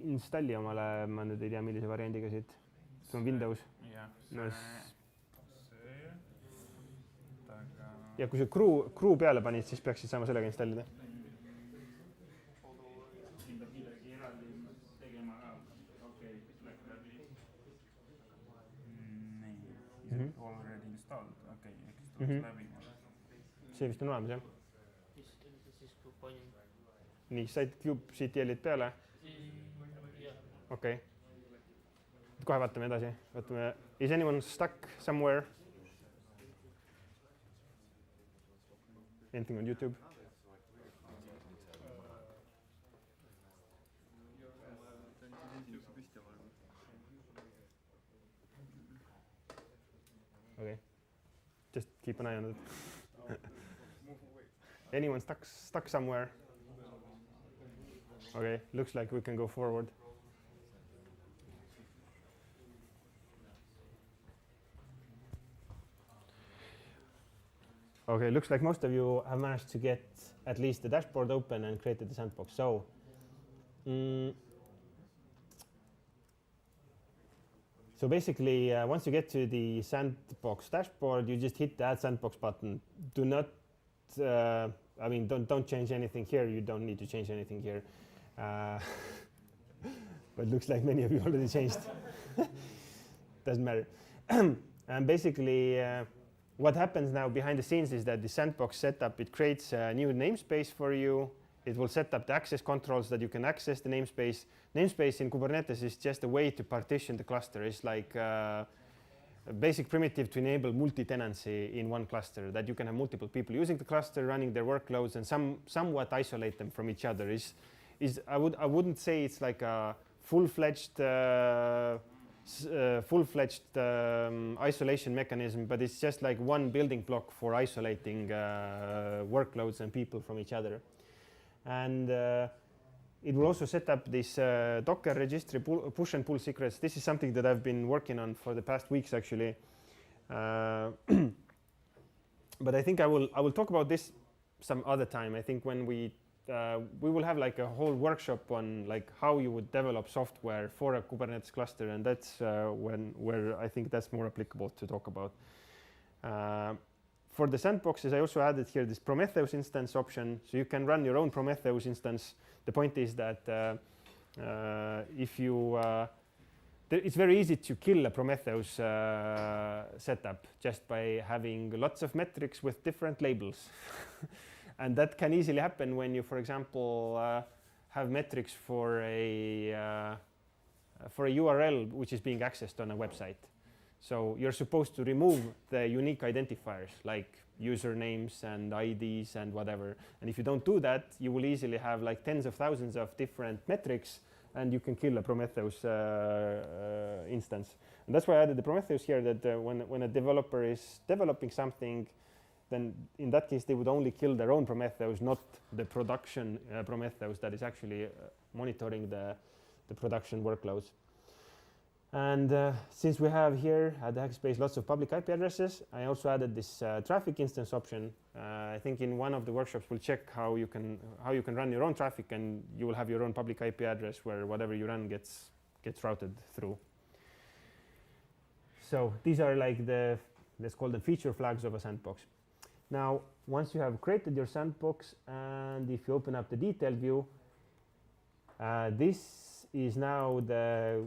S2: Installi omale, ma nüüd ei tea, millise variandiga siit. See on Windows.
S6: Jah,
S2: No,
S6: see. Aga
S2: ja kui sa crew peale panid, siis peaksid saama sellega installida.
S1: siin peab midagi eraldi tegema ka. Okei, läbi.
S6: nii, is it already installed? Okei, ehk siis tuleks läbi.
S2: See vist on olemas, jah?
S3: Siis kui panin.
S2: Nii, said kubectl-id peale? Okei. Kohe vaatame edasi. Vaatame, is anyone stuck somewhere? Anything on YouTube? Okay. Just keep an eye on it. Anyone stuck somewhere? Okay, looks like we can go forward. Okay, looks like most of you have managed to get at least the dashboard open and created the sandbox. So, so basically, once you get to the sandbox dashboard, you just hit the Add Sandbox button. Do not, don't change anything here. You don't need to change anything here. but looks like many of you already changed. Doesn't matter. And basically, what happens now behind the scenes is that the sandbox setup, it creates a new namespace for you. It will set up the access controls that you can access the namespace. Namespace in Kubernetes is just a way to partition the cluster. It's like a basic primitive to enable multi-tenancy in one cluster, that you can have multiple people using the cluster, running their workloads, and somewhat isolate them from each other. I wouldn't say it's like a full-fledged isolation mechanism, but it's just like one building block for isolating workloads and people from each other. And it will also set up this Docker registry push and pull secrets. This is something that I've been working on for the past weeks, actually. But I think I will talk about this some other time. I think when we will have like a whole workshop on like how you would develop software for a Kubernetes cluster, and that's where I think that's more applicable to talk about. For the sandboxes, I also added here this Prometheus instance option, so you can run your own Prometheus instance. The point is that if you, it's very easy to kill a Prometheus setup just by having lots of metrics with different labels. And that can easily happen when you, for example, have metrics for a URL which is being accessed on a website. So you're supposed to remove the unique identifiers like usernames and IDs and whatever. And if you don't do that, you will easily have like tens of thousands of different metrics, and you can kill a Prometheus instance. And that's why I added the Prometheus here, that when a developer is developing something, then in that case they would only kill their own Prometheus, not the production Prometheus that is actually monitoring the production workloads. And since we have here at the Hackspace lots of public IP addresses, I also added this traffic instance option. I think in one of the workshops we'll check how you can run your own traffic, and you will have your own public IP address where whatever you run gets routed through. So these are like let's call them feature flags of a sandbox. Now, once you have created your sandbox, and if you open up the detail view, this is now the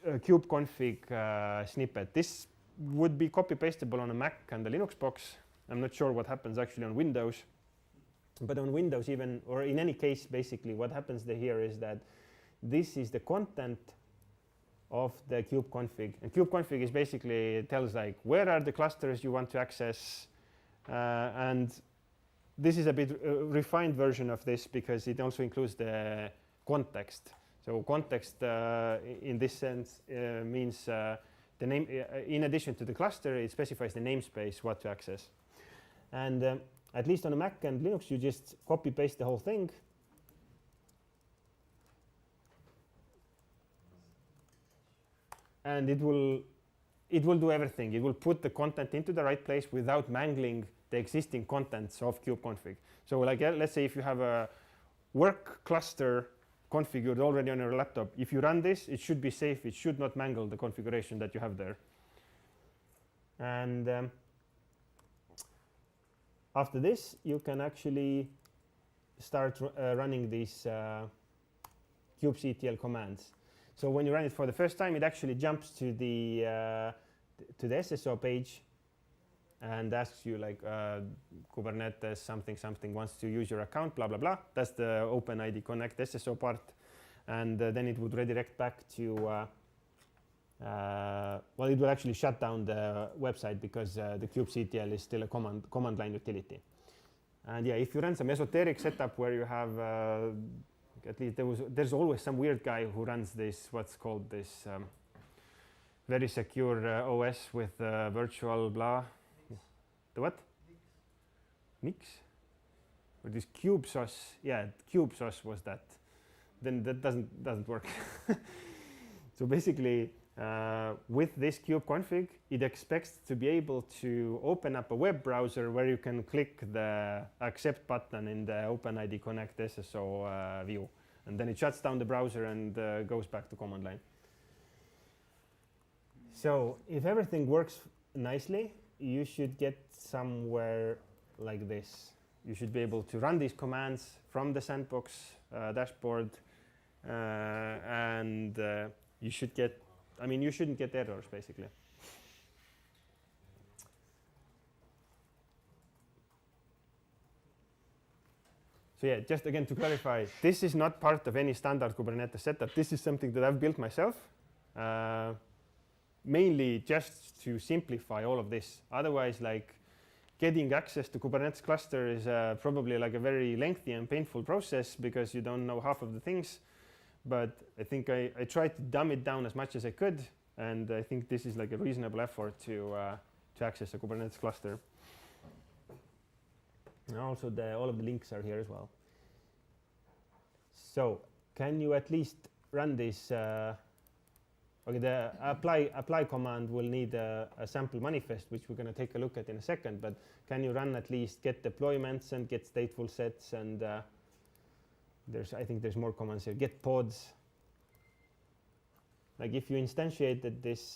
S2: kubeconfig snippet. This would be copy-pastable on a Mac and a Linux box. I'm not sure what happens actually on Windows. But on Windows even, or in any case, basically what happens here is that this is the content of the kubeconfig. And kubeconfig is basically tells like where are the clusters you want to access. And this is a bit refined version of this because it also includes the context. So context in this sense means the name, in addition to the cluster, it specifies the namespace, what to access. And at least on a Mac and Linux, you just copy paste the whole thing. And it will do everything. It will put the content into the right place without mangling the existing contents of kubeconfig. So like, let's say if you have a work cluster configured already on your laptop, if you run this, it should be safe. It should not mangle the configuration that you have there. And after this, you can actually start running these kubectl commands. So when you run it for the first time, it actually jumps to the SSO page and asks you like Kubernetes something something wants to use your account, blah blah blah. That's the OpenID Connect SSO part, and then it would redirect back to well, it will actually shut down the website because the kubectl is still a command line utility. And yeah, if you run some esoteric setup where you have at least there's always some weird guy who runs this what's called this very secure OS with virtual blah. The what? Nix? Or this kubesauce? Yeah, kubesauce was that. Then that doesn't work. So basically, with this kubeconfig, it expects to be able to open up a web browser where you can click the accept button in the OpenID Connect SSO view, and then it shuts down the browser and goes back to command line. So if everything works nicely, you should get somewhere like this. You should be able to run these commands from the sandbox dashboard and you should get, I mean, you shouldn't get errors basically. So yeah, just again to clarify, this is not part of any standard Kubernetes setup. This is something that I've built myself, mainly just to simplify all of this. Otherwise, like getting access to Kubernetes cluster is probably like a very lengthy and painful process because you don't know half of the things. But I think I tried to dumb it down as much as I could, and I think this is like a reasonable effort to access a Kubernetes cluster. And also, all of the links are here as well. So, can you at least run this? Okay, the apply command will need a sample manifest, which we're going to take a look at in a second. But can you run at least get deployments and get stateful sets? And I think there's more commands here. Get pods. Like if you instantiated this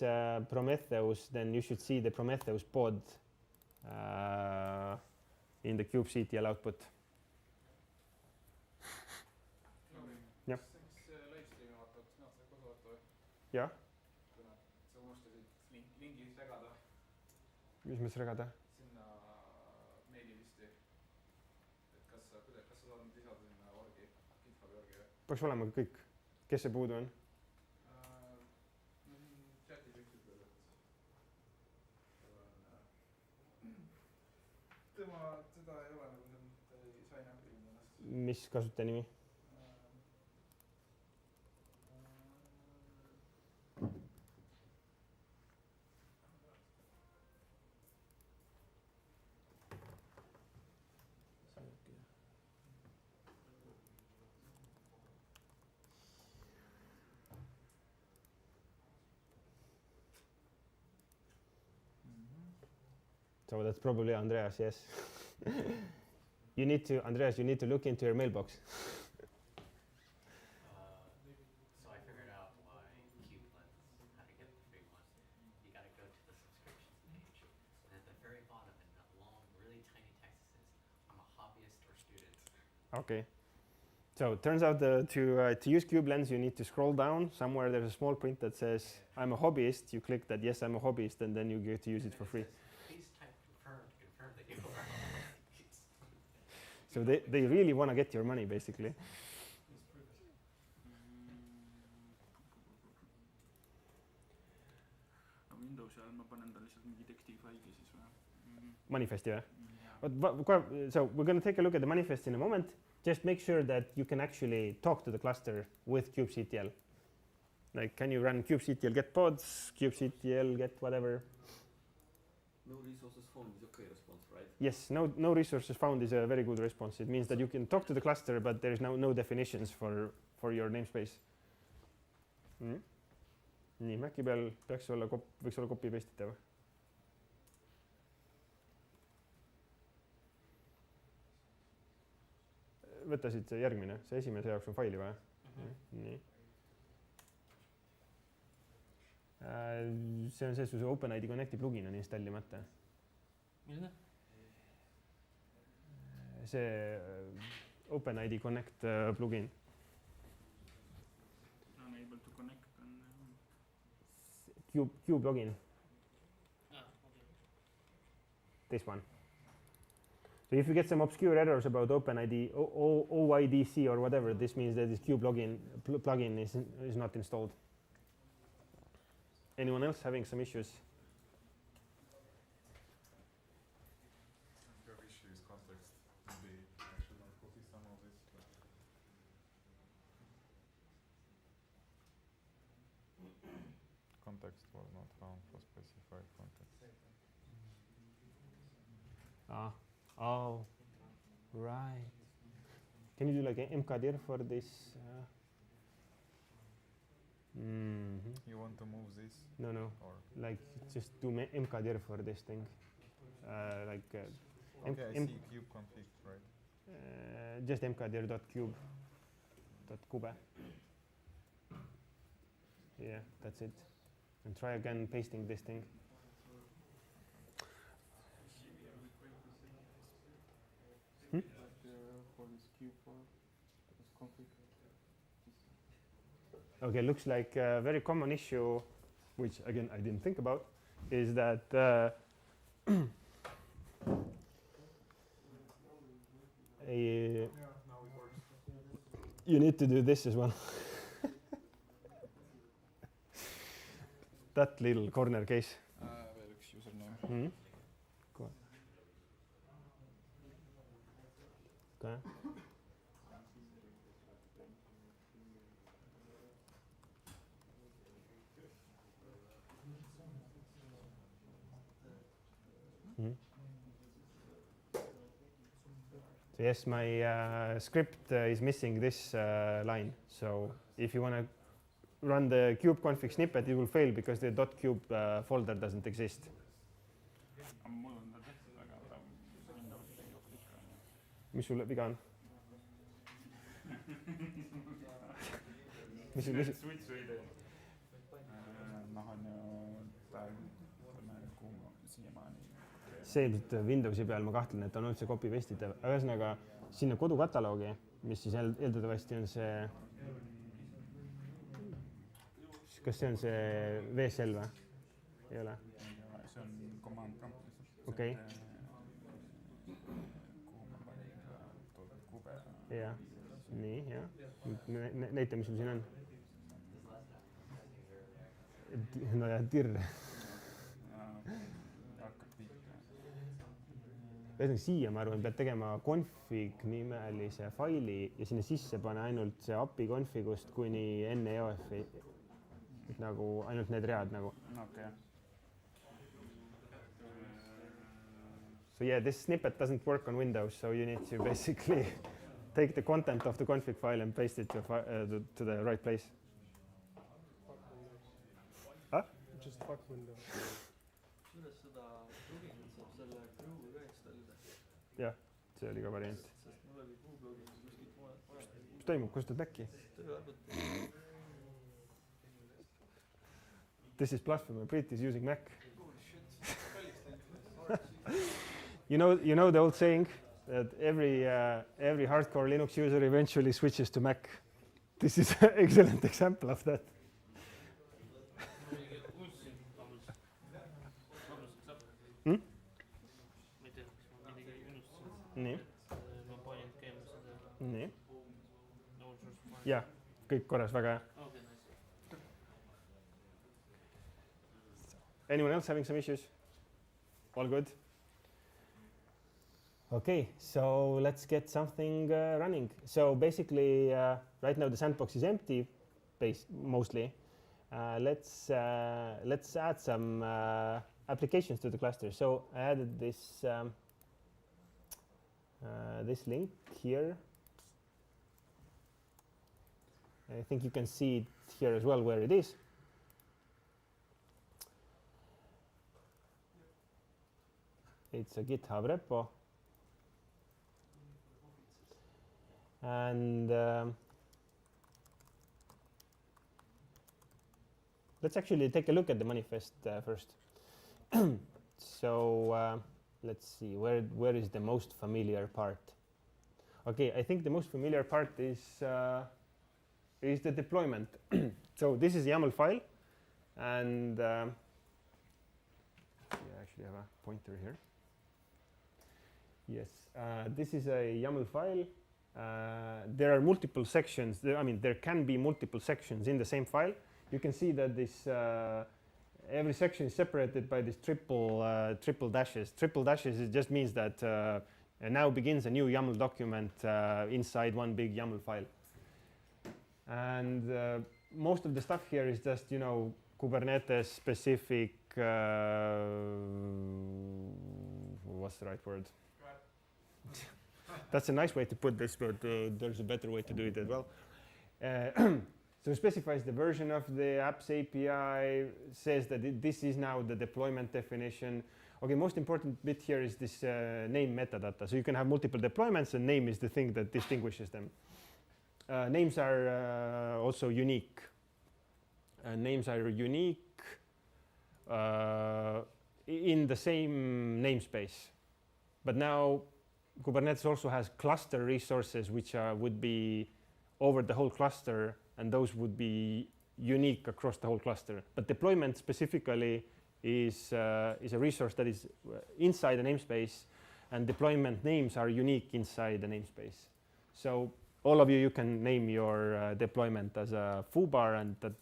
S2: Prometheus, then you should see the Prometheus pod in the kubectl output. jah. jah. mis mõttes regada? sinna meililisti. Et kas sa saad nüüd lisada sinna orgi, GitHubi orgi? Peaks olema kõik. Kes see puudu on? No siin chatis üksib veel, et teda ei ole nagu seal, ta ei sign up inud ennast. Mis kasutaja nimi? So that's probably Andreas, yes. You need to, Andreas, you need to look into your mailbox.
S7: So I figured out why Kubelens, how to get the free one. You got to go to the subscriptions page. And at the very bottom, in that long, really tiny text, it says, I'm a hobbyist or student.
S2: Okay. So it turns out to use Kubelens, you need to scroll down. Somewhere there's a small print that says, I'm a hobbyist. You click that, yes, I'm a hobbyist, and then you get to use it for free. So they really want to get your money, basically.
S6: Windowsi all ma panen ta lihtsalt mingi tekstifaili siis või?
S2: Manifesti või? So we're going to take a look at the manifest in a moment. Just make sure that you can actually talk to the cluster with kubectl. Like, can you run kubectl get pods, kubectl get whatever?
S8: No resources found is okay response, right?
S2: Yes, no resources found is a very good response. It means that you can talk to the cluster, but there is no definitions for your namespace. Nii, Maci peal võiks olla copy paste itav. Võta siit see järgmine, see esimese jaoks on faili vaja. Nii. See on see, su OpenID Connecti plugin on installimata.
S3: Milline?
S2: See OpenID Connect plugin.
S6: Unable to connect on
S2: Q plugin.
S3: Okay.
S2: This one. So if you get some obscure errors about OpenID, OIDC or whatever, this means that this Q plugin is not installed. Anyone else having some issues?
S9: Your issue is context. Maybe I should not copy some of this. Context was not found for specified context.
S2: Oh, right. Can you do like an mkdir for this?
S9: You want to move this?
S2: No.
S9: Or
S2: Like just do mkdir for this thing.
S9: okay, I see kube config, right?
S2: Just mkdir.kube. Yeah, that's it. And try again pasting this thing.
S6: for this cube for this config.
S2: Okay, looks like a very common issue, which again I didn't think about, is that you need to do this as well. That little corner case.
S6: veel üks username.
S2: Cool. Okay. So yes, my script is missing this line. So if you want to run the kubeconfig snippet, it will fail because the .cube folder doesn't exist.
S6: mul on ta tehtud, aga ta Windowsis ei jookse ikka.
S2: Mis sul viga on? mis sul
S1: Switch või tee?
S6: noh, on ju praegu kuhu ma siiamaani.
S2: see ilmselt Windowsi peal ma kahtlen, et on üldse copy paste itav. Aga ühesõnaga sinna kodukataloogi, mis siis eeldatavasti on see, kas see on see VSL või? Ei ole?
S6: see on command prompt lihtsalt.
S2: Okei.
S6: kuhu ma panin toodud kube.
S2: Jah, nii, jah. Näita, mis sul siin on. No ja tirr. Ühesõnaga siia, ma arvan, pead tegema config nimelise faili ja sinna sisse pane ainult see API configust kuni enne EOF-i. Nagu ainult need read nagu.
S6: Okay.
S2: So yeah, this snippet doesn't work on Windows, so you need to basically take the content of the config file and paste it to the right place. Huh?
S5: Just fuck Windows.
S8: kuidas seda pluginit saab selle crew ka installida?
S2: Jah, see oli ka variant.
S8: Sest mul oli crew plugin kuskilt mujalt vaja.
S2: Mis toimub, kustad Maci?
S8: Tööarvuti.
S2: This is blasphemy. Brit is using Mac. You know the old saying that every hardcore Linux user eventually switches to Mac. This is an excellent example of that. Nii. Nii. Jah, kõik korras, väga hea. Anyone else having some issues? All good? Okay, so let's get something running. So basically, right now the sandbox is empty, mostly. Let's add some applications to the cluster. So I added this this link here. I think you can see it here as well where it is. It's a GitHub repo. And let's actually take a look at the manifest first. So let's see, where is the most familiar part? Okay, I think the most familiar part is the deployment. So this is the YAML file, and I actually have a pointer here. Yes, this is a YAML file. There are multiple sections. There can be multiple sections in the same file. You can see that this every section is separated by these triple dashes. Triple dashes, it just means that now begins a new YAML document inside one big YAML file. And most of the stuff here is just, Kubernetes specific, what's the right word? That's a nice way to put this, but there's a better way to do it as well. So it specifies the version of the apps API, says that this is now the deployment definition. Okay, most important bit here is this name metadata. So you can have multiple deployments, and name is the thing that distinguishes them. Names are also unique. Names are unique in the same namespace. But now Kubernetes also has cluster resources, which would be over the whole cluster and those would be unique across the whole cluster. But deployment specifically is a resource that is inside the namespace, and deployment names are unique inside the namespace. So all of you can name your deployment as a foobar, and that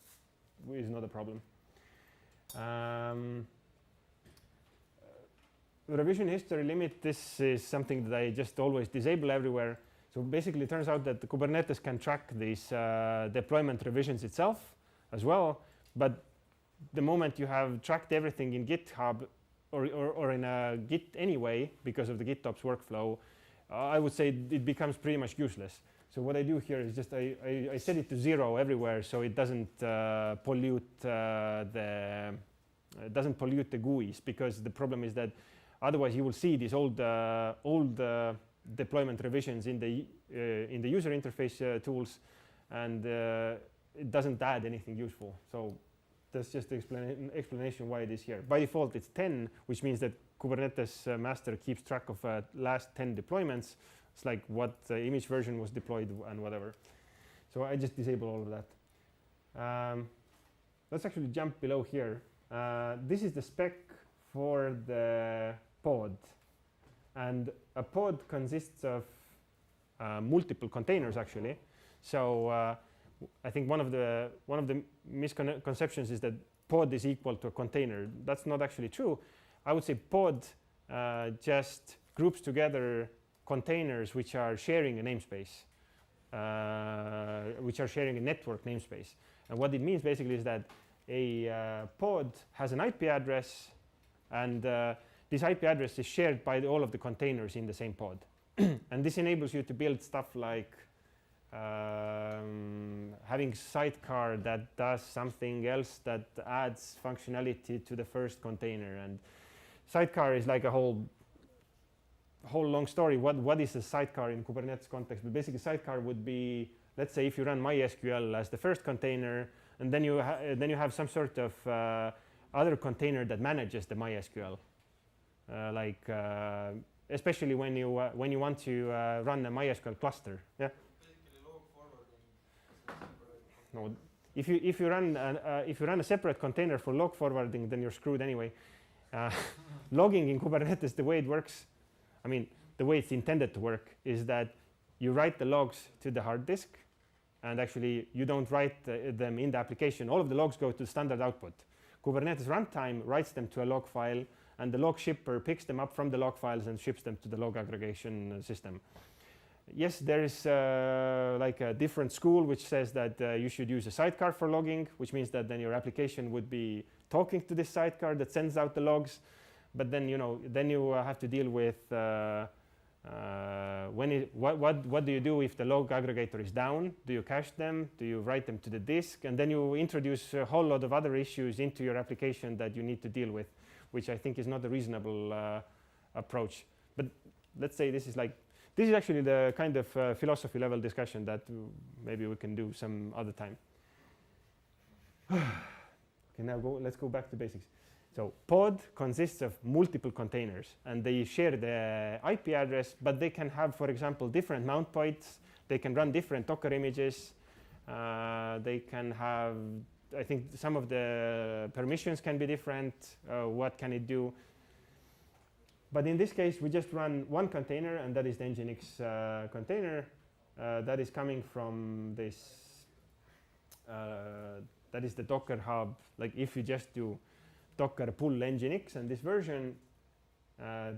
S2: is not a problem. Revision history limit, this is something that I just always disable everywhere. So basically it turns out that the Kubernetes can track these deployment revisions itself as well, but the moment you have tracked everything in GitHub or in a Git anyway, because of the GitOps workflow, I would say it becomes pretty much useless. So what I do here is just I set it to 0 everywhere, so it doesn't pollute the GUIs, because the problem is that otherwise you will see these old deployment revisions in the user interface tools, and it doesn't add anything useful. So that's just the explanation why it is here. By default, it's 10, which means that Kubernetes master keeps track of last 10 deployments. It's like what image version was deployed and whatever. So I just disable all of that. Let's actually jump below here. This is the spec for the pod. And a pod consists of multiple containers, actually. So I think one of the misconceptions is that pod is equal to a container. That's not actually true. I would say pod just groups together containers which are sharing a namespace, which are sharing a network namespace. And what it means basically is that a pod has an IP address, and this IP address is shared by all of the containers in the same pod. And this enables you to build stuff like having sidecar that does something else that adds functionality to the first container. And sidecar is like a whole long story. What is a sidecar in Kubernetes context? But basically sidecar would be, let's say if you run MySQL as the first container, and then you have some sort of other container that manages the MySQL, especially when you want to run a MySQL cluster. Yeah. No, if you run a separate container for log forwarding, then you're screwed anyway. Logging in Kubernetes, the way it works, I mean, the way it's intended to work is that you write the logs to the hard disk, and actually you don't write them in the application. All of the logs go to standard output. Kubernetes runtime writes them to a log file, and the log shipper picks them up from the log files and ships them to the log aggregation system. Yes, there is like a different school which says that you should use a sidecar for logging, which means that then your application would be talking to this sidecar that sends out the logs. But then you have to deal with what do you do if the log aggregator is down? Do you cache them? Do you write them to the disk? And then you introduce a whole lot of other issues into your application that you need to deal with, which I think is not a reasonable approach. But let's say this is actually the kind of philosophy level discussion that maybe we can do some other time. Okay, now let's go back to basics. So pod consists of multiple containers, and they share the IP address, but they can have, for example, different mount points. They can run different Docker images. They can have, I think some of the permissions can be different. What can it do? But in this case, we just run one container, and that is the Nginx container that is coming from this. That is the Docker hub. Like if you just do Docker pull Nginx and this version,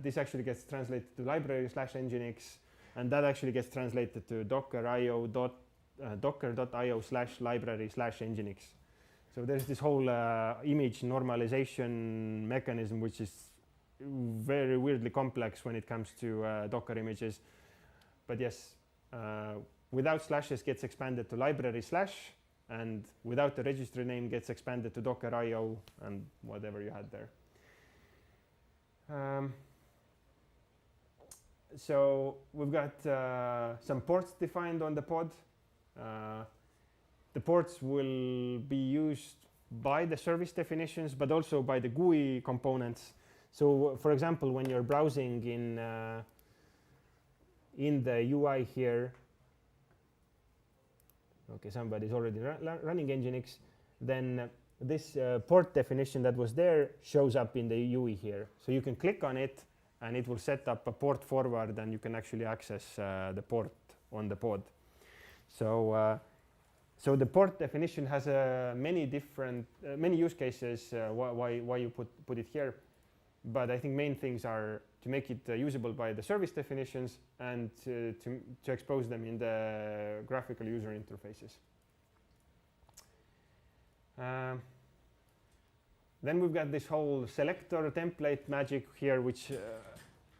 S2: this actually gets translated to library/Nginx, and that actually gets translated to docker.io/library/Nginx. So there's this whole image normalization mechanism, which is very weirdly complex when it comes to Docker images. But yes, without slashes gets expanded to library/, and without the registry name gets expanded to docker.io and whatever you had there. So we've got some ports defined on the pod. The ports will be used by the service definitions, but also by the GUI components. So for example, when you're browsing in the UI here, okay, somebody's already running Nginx, then this port definition that was there shows up in the UI here. So you can click on it and it will set up a port forward and you can actually access the port on the pod. So so the port definition has many different many use cases why you put it here, but I think main things are to make it usable by the service definitions and to expose them in the graphical user interfaces. Then we've got this whole selector template magic here, which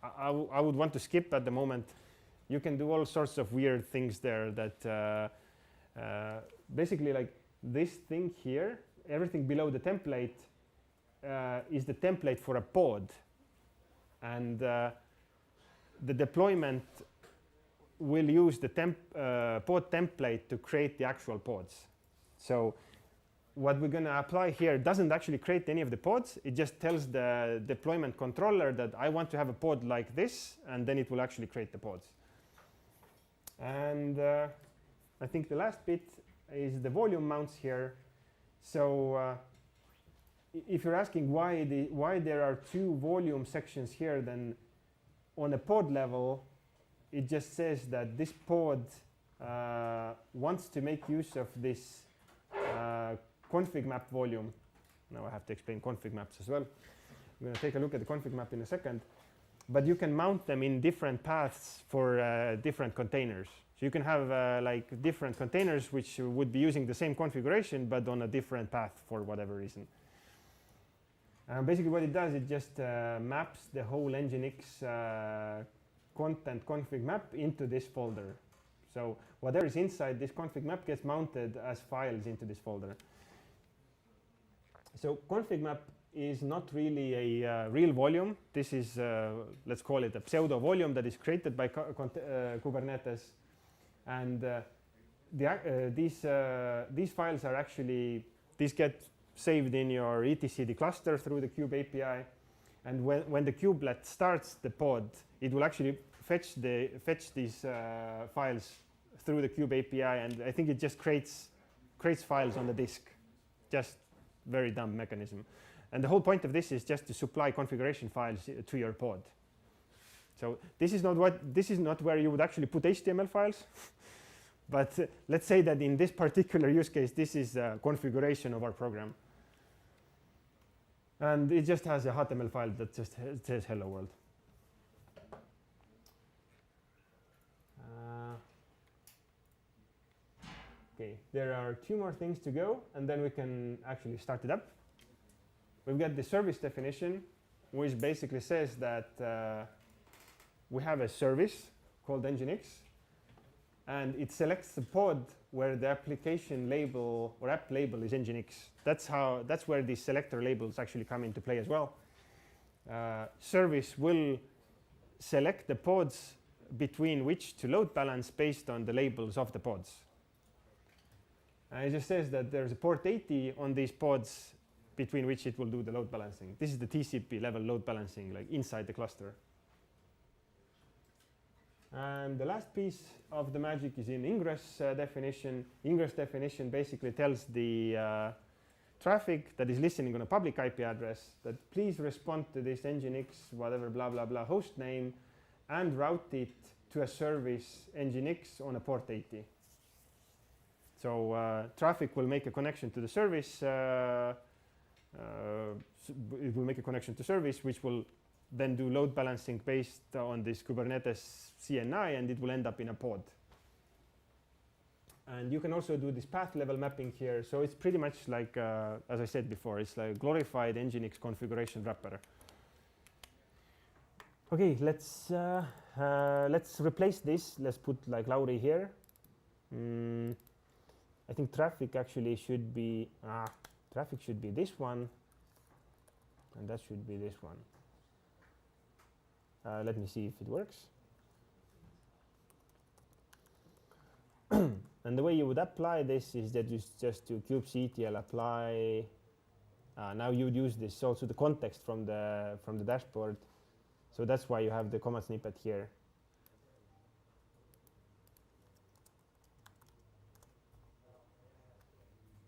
S2: I would want to skip at the moment. You can do all sorts of weird things there that basically like this thing here, everything below the template is the template for a pod. And the deployment will use the pod template to create the actual pods. So what we're going to apply here doesn't actually create any of the pods. It just tells the deployment controller that I want to have a pod like this, and then it will actually create the pods. And I think the last bit is the volume mounts here. So if you're asking why there are two volume sections here, then on a pod level, it just says that this pod wants to make use of this config map volume. Now I have to explain config maps as well. I'm going to take a look at the config map in a second. But you can mount them in different paths for different containers. So you can have like different containers which would be using the same configuration but on a different path for whatever reason. Basically what it does, it just maps the whole Nginx content config map into this folder. So whatever is inside this config map gets mounted as files into this folder. So config map is not really a real volume. This is, let's call it a pseudo volume that is created by Kubernetes. And these files are actually, these get saved in your etcd cluster through the kube API. And when the kubelet starts the pod, it will actually fetch these files through the kube API, and I think it just creates files on the disk. Just very dumb mechanism. And the whole point of this is just to supply configuration files to your pod. So this is not where you would actually put HTML files. But let's say that in this particular use case, this is a configuration of our program. And it just has a HTML file that just says hello world. Okay, there are two more things to go, and then we can actually start it up. We've got the service definition, which basically says that we have a service called Nginx, and it selects the pod where the application label or app label is Nginx. That's where these selector labels actually come into play as well. Service will select the pods between which to load balance based on the labels of the pods. It just says that there's a port 80 on these pods between which it will do the load balancing. This is the TCP level load balancing, like inside the cluster. And the last piece of the magic is in ingress definition. Ingress definition basically tells the traffic that is listening on a public IP address that please respond to this Nginx whatever blah blah blah host name and route it to a service Nginx on a port 80. So traffic will make a connection to the service. It will make a connection to service, which will then do load balancing based on this Kubernetes CNI, and it will end up in a pod. And you can also do this path level mapping here. So it's pretty much like, as I said before, it's like glorified Nginx configuration wrapper. Okay, let's replace this. Let's put like Lauri here. I think traffic actually should be traffic should be this one, and that should be this one. Let me see if it works. And the way you would apply this is that you just do kubectl apply. Now you would use this also the context from the dashboard. So that's why you have the command snippet here.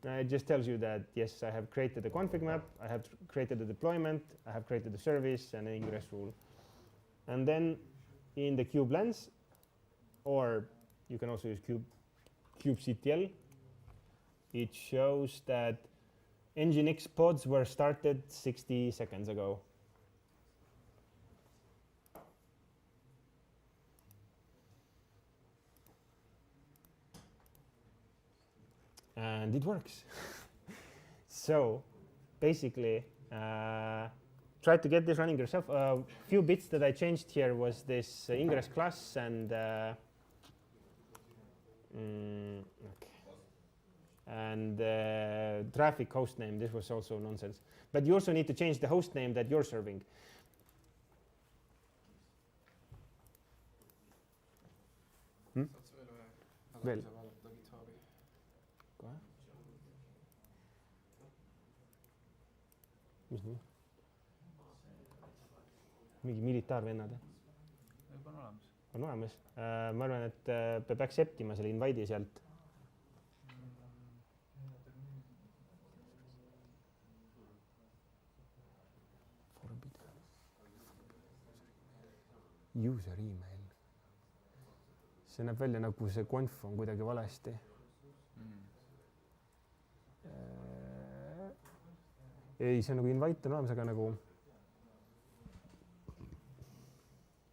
S2: It just tells you that, yes, I have created a config map, I have created a deployment, I have created a service and an ingress rule. And then in the kubelens, or you can also use kubectl, it shows that Nginx pods were started 60 seconds ago. And it works. So basically, try to get this running yourself. A few bits that I changed here was this ingress class and traffic host name. This was also nonsense. But you also need to change the host name that you're serving. Veel. Kohe. Mis nii? Mingi militaarvennad?
S6: Juba on olemas.
S2: On olemas. Ma arvan, et peab acceptima selle invite'i sealt. User email. See näeb välja nagu see conf on kuidagi valesti. Ei, see on nagu invite on olemas, aga nagu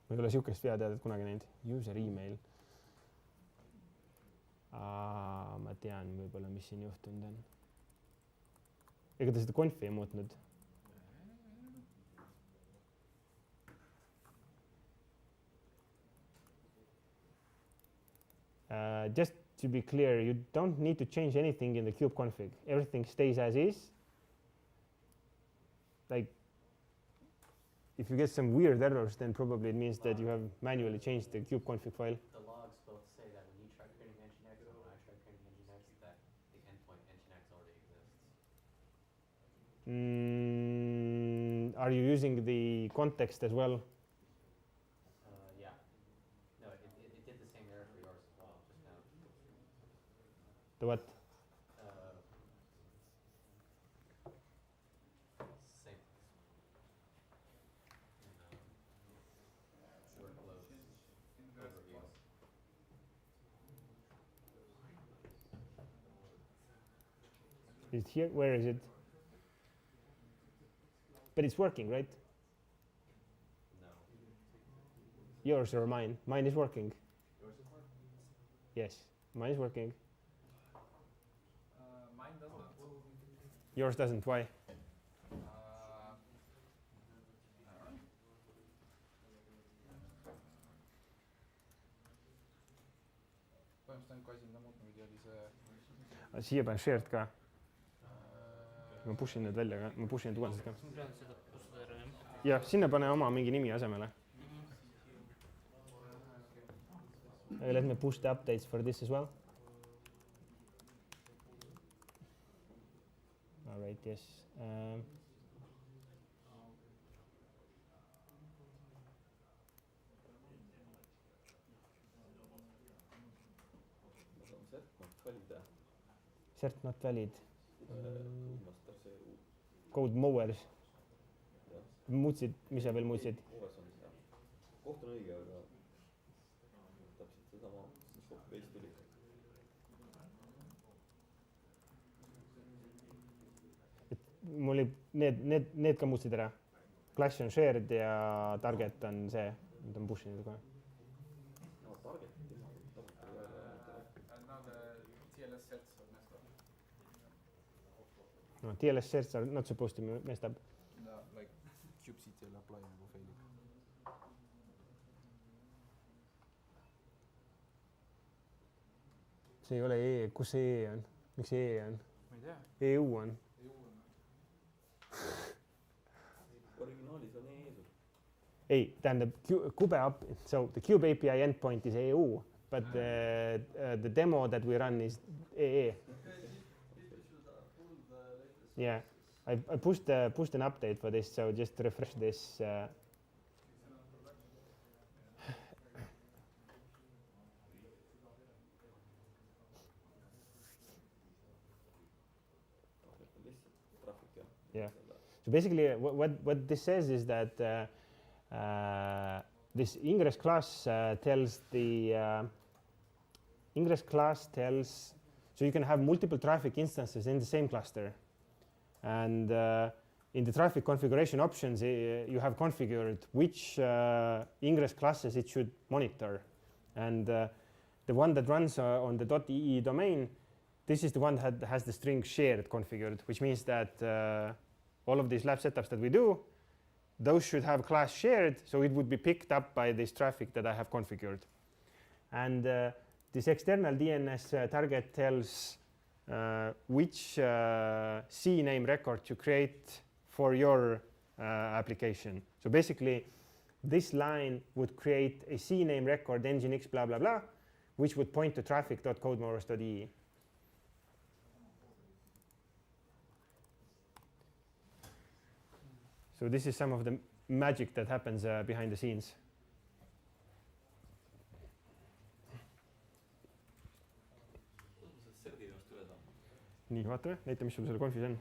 S2: ma ei ole siukest veateadet kunagi näinud. User email. Ma tean võib-olla, mis siin juhtunud on. Ega ta seda confi ei muutnud? Just to be clear, you don't need to change anything in the kube config. Everything stays as is. Like, if you get some weird errors, then probably it means that you have manually changed the kube config file.
S7: The logs both say that when you try creating Nginx and when I try creating Nginx, that the endpoint Nginx already exists.
S2: Are you using the context as well?
S7: Yeah. No, it did the same error for yours as well just now.
S2: The what?
S7: Same. Workloads overview.
S2: Is it here? Where is it? But it's working, right?
S7: No.
S2: Yours or mine? Mine is working.
S9: Yours is working?
S2: Yes, mine is working.
S9: Mine doesn't.
S2: Yours doesn't. Why?
S9: Põhimõtteliselt ainult kui asi, mida muutma pidi, oli see.
S2: Siia panen shared ka. Ma pushin need välja ka. Ma pushin need uuendused ka.
S3: Ma pean seda pustada ära, jah.
S2: Jah, sinna pane oma mingi nimi asemele. Let me push the updates for this as well. All right, yes. Cert not valid. Code mowers. Muutsid, mis sa veel muutsid?
S8: Koht on õige, aga täpselt sedama, mis copy-paste tuli.
S2: Mul oli need ka muutsid ära. Clash on shared ja target on see, mida ma pushin kohe.
S8: No, target,
S9: And now the TLS sets are messed up.
S2: No, TLS sets are not supposed to be messed up.
S9: No, like kubectl apply nagu failib.
S2: See ei ole E, kus see E on? Miks see E on?
S9: Ma ei tea.
S2: EU on.
S8: Originaalis on E-eesul.
S2: Ei, tähendab, so the Cube API endpoint is EU, but the demo that we run is EE. Yeah, I pushed an update for this, so just refresh this. Yeah. So basically, what this says is that this ingress class tells the ingress class tells, so you can have multiple traffic instances in the same cluster, and in the traffic configuration options, you have configured which ingress classes it should monitor, and the one that runs on the .ee domain, this is the one that has the string shared configured, which means that all of these lab setups that we do, those should have class shared, so it would be picked up by this traffic that I have configured. And this external DNS target tells which CNAME record to create for your application. So basically, this line would create a CNAME record nginx blah blah blah, which would point to traffic.codemorphs.ee. So this is some of the magic that happens behind the scenes. nii, vaatame, näita, mis sul selle konfis on.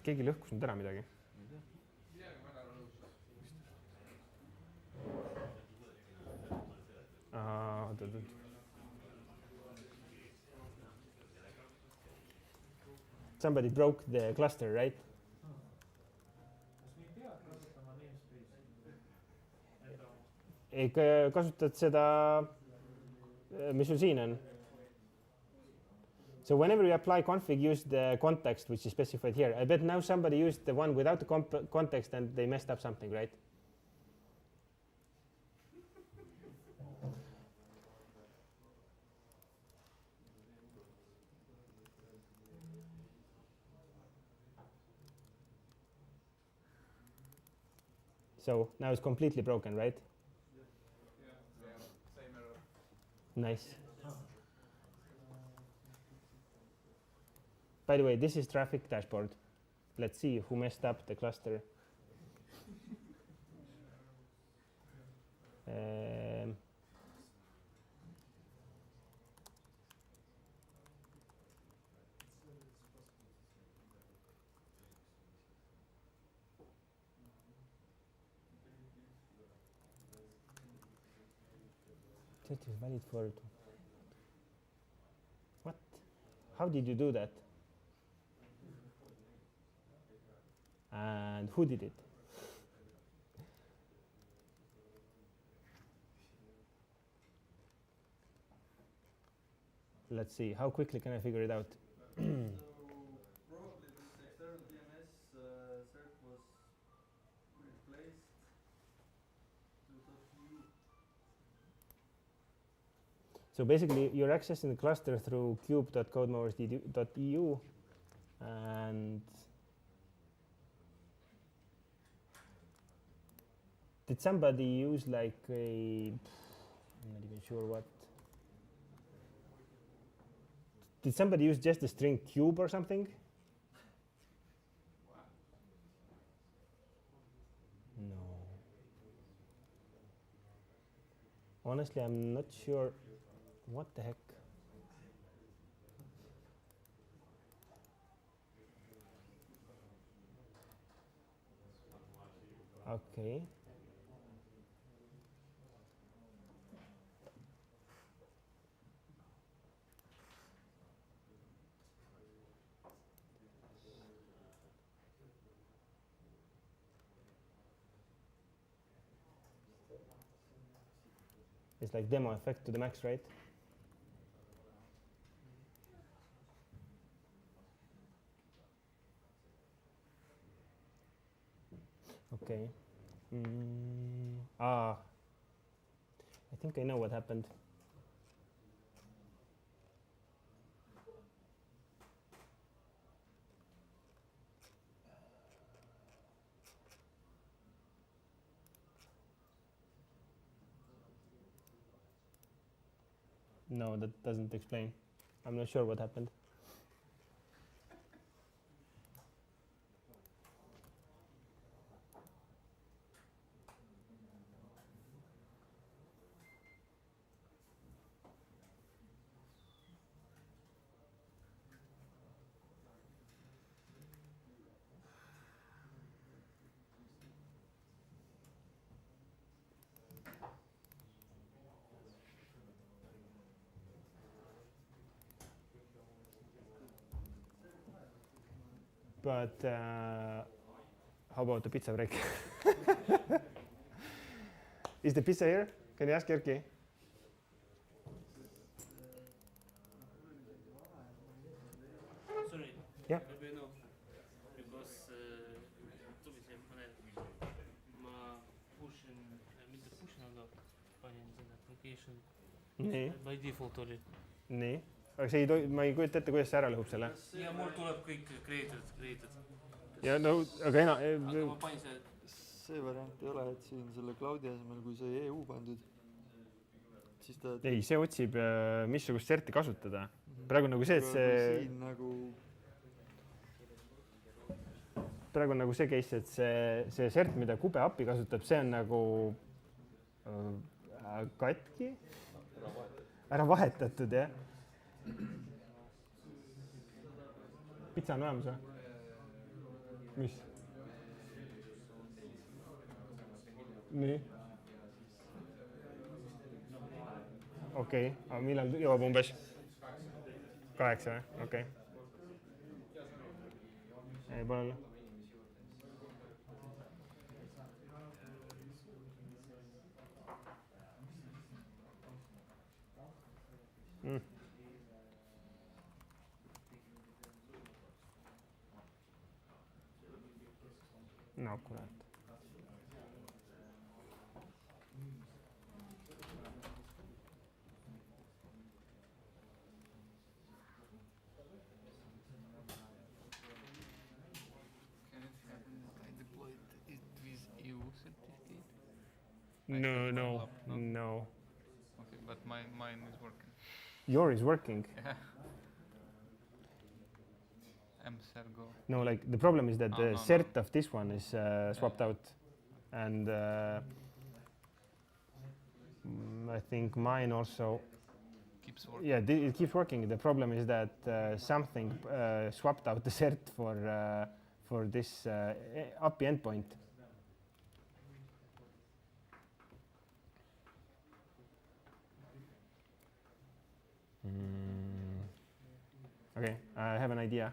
S2: et keegi lõhkus nüüd ära midagi. oot. Somebody broke the cluster, right? Kasutad seda, mis sul siin on. So whenever you apply config, use the context which is specified here. I bet now somebody used the one without the context and they messed up something, right? So now it's completely broken, right?
S9: Yeah, same error.
S2: Nice. By the way, this is traffic dashboard. Let's see who messed up the cluster. That is valid for what? How did you do that? And who did it? Let's see, how quickly can I figure it out?
S8: So probably this external DNS cert was replaced to .u.
S2: So basically, you're accessing the cluster through cube.codemorphs.eu, and did somebody use like a, I'm not even sure what. Did somebody use just the string cube or something? No. Honestly, I'm not sure. What the heck? Okay. It's like demo effect to the max, right? Okay. I think I know what happened. No, that doesn't explain. I'm not sure what happened. But how about the pizza break? Is the pizza here? Can you ask Erki?
S3: Sorry.
S2: Yeah.
S3: Maybe no. Because ma pushin, mitte pushin, aga panin selle application
S2: Nii.
S3: by default oli.
S2: Nii. Aga see ei ma ei kujuta ette, kuidas see ära lõhub selle.
S3: Ja mul tuleb kõik created.
S2: Ja no, aga
S3: Aga ma panin see.
S8: See variant ei ole, et siin selle cloudi asemel, kui sai EU pandud, siis ta...
S2: Ei, see otsib, missugust serti kasutada. Praegu nagu see, et
S8: siin nagu...
S2: Praegu nagu see case, et see sert, mida Kube API kasutab, see on nagu katki. Ära vahetatud, jah. Pitsa on olemas, või? Mis? Nii. Okei, aga millal jõuab umbes? 8, või? Okei. Ei, pole olla. No, kurat. No.
S6: Okay, but mine is working.
S2: Yours is working.
S6: Yeah. Sergo.
S2: No, like the problem is that the cert of this one is swapped out, and I think mine also
S6: keeps working.
S2: Yeah, it keeps working. The problem is that something swapped out the cert for this API endpoint. Okay, I have an idea.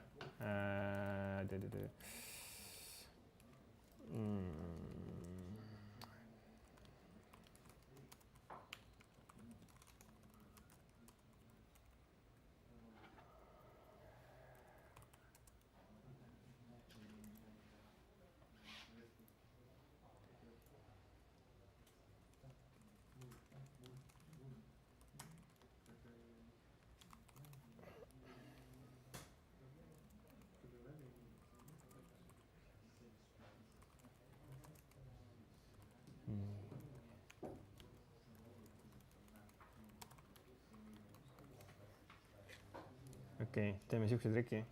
S2: Okei, teeme siukse triki.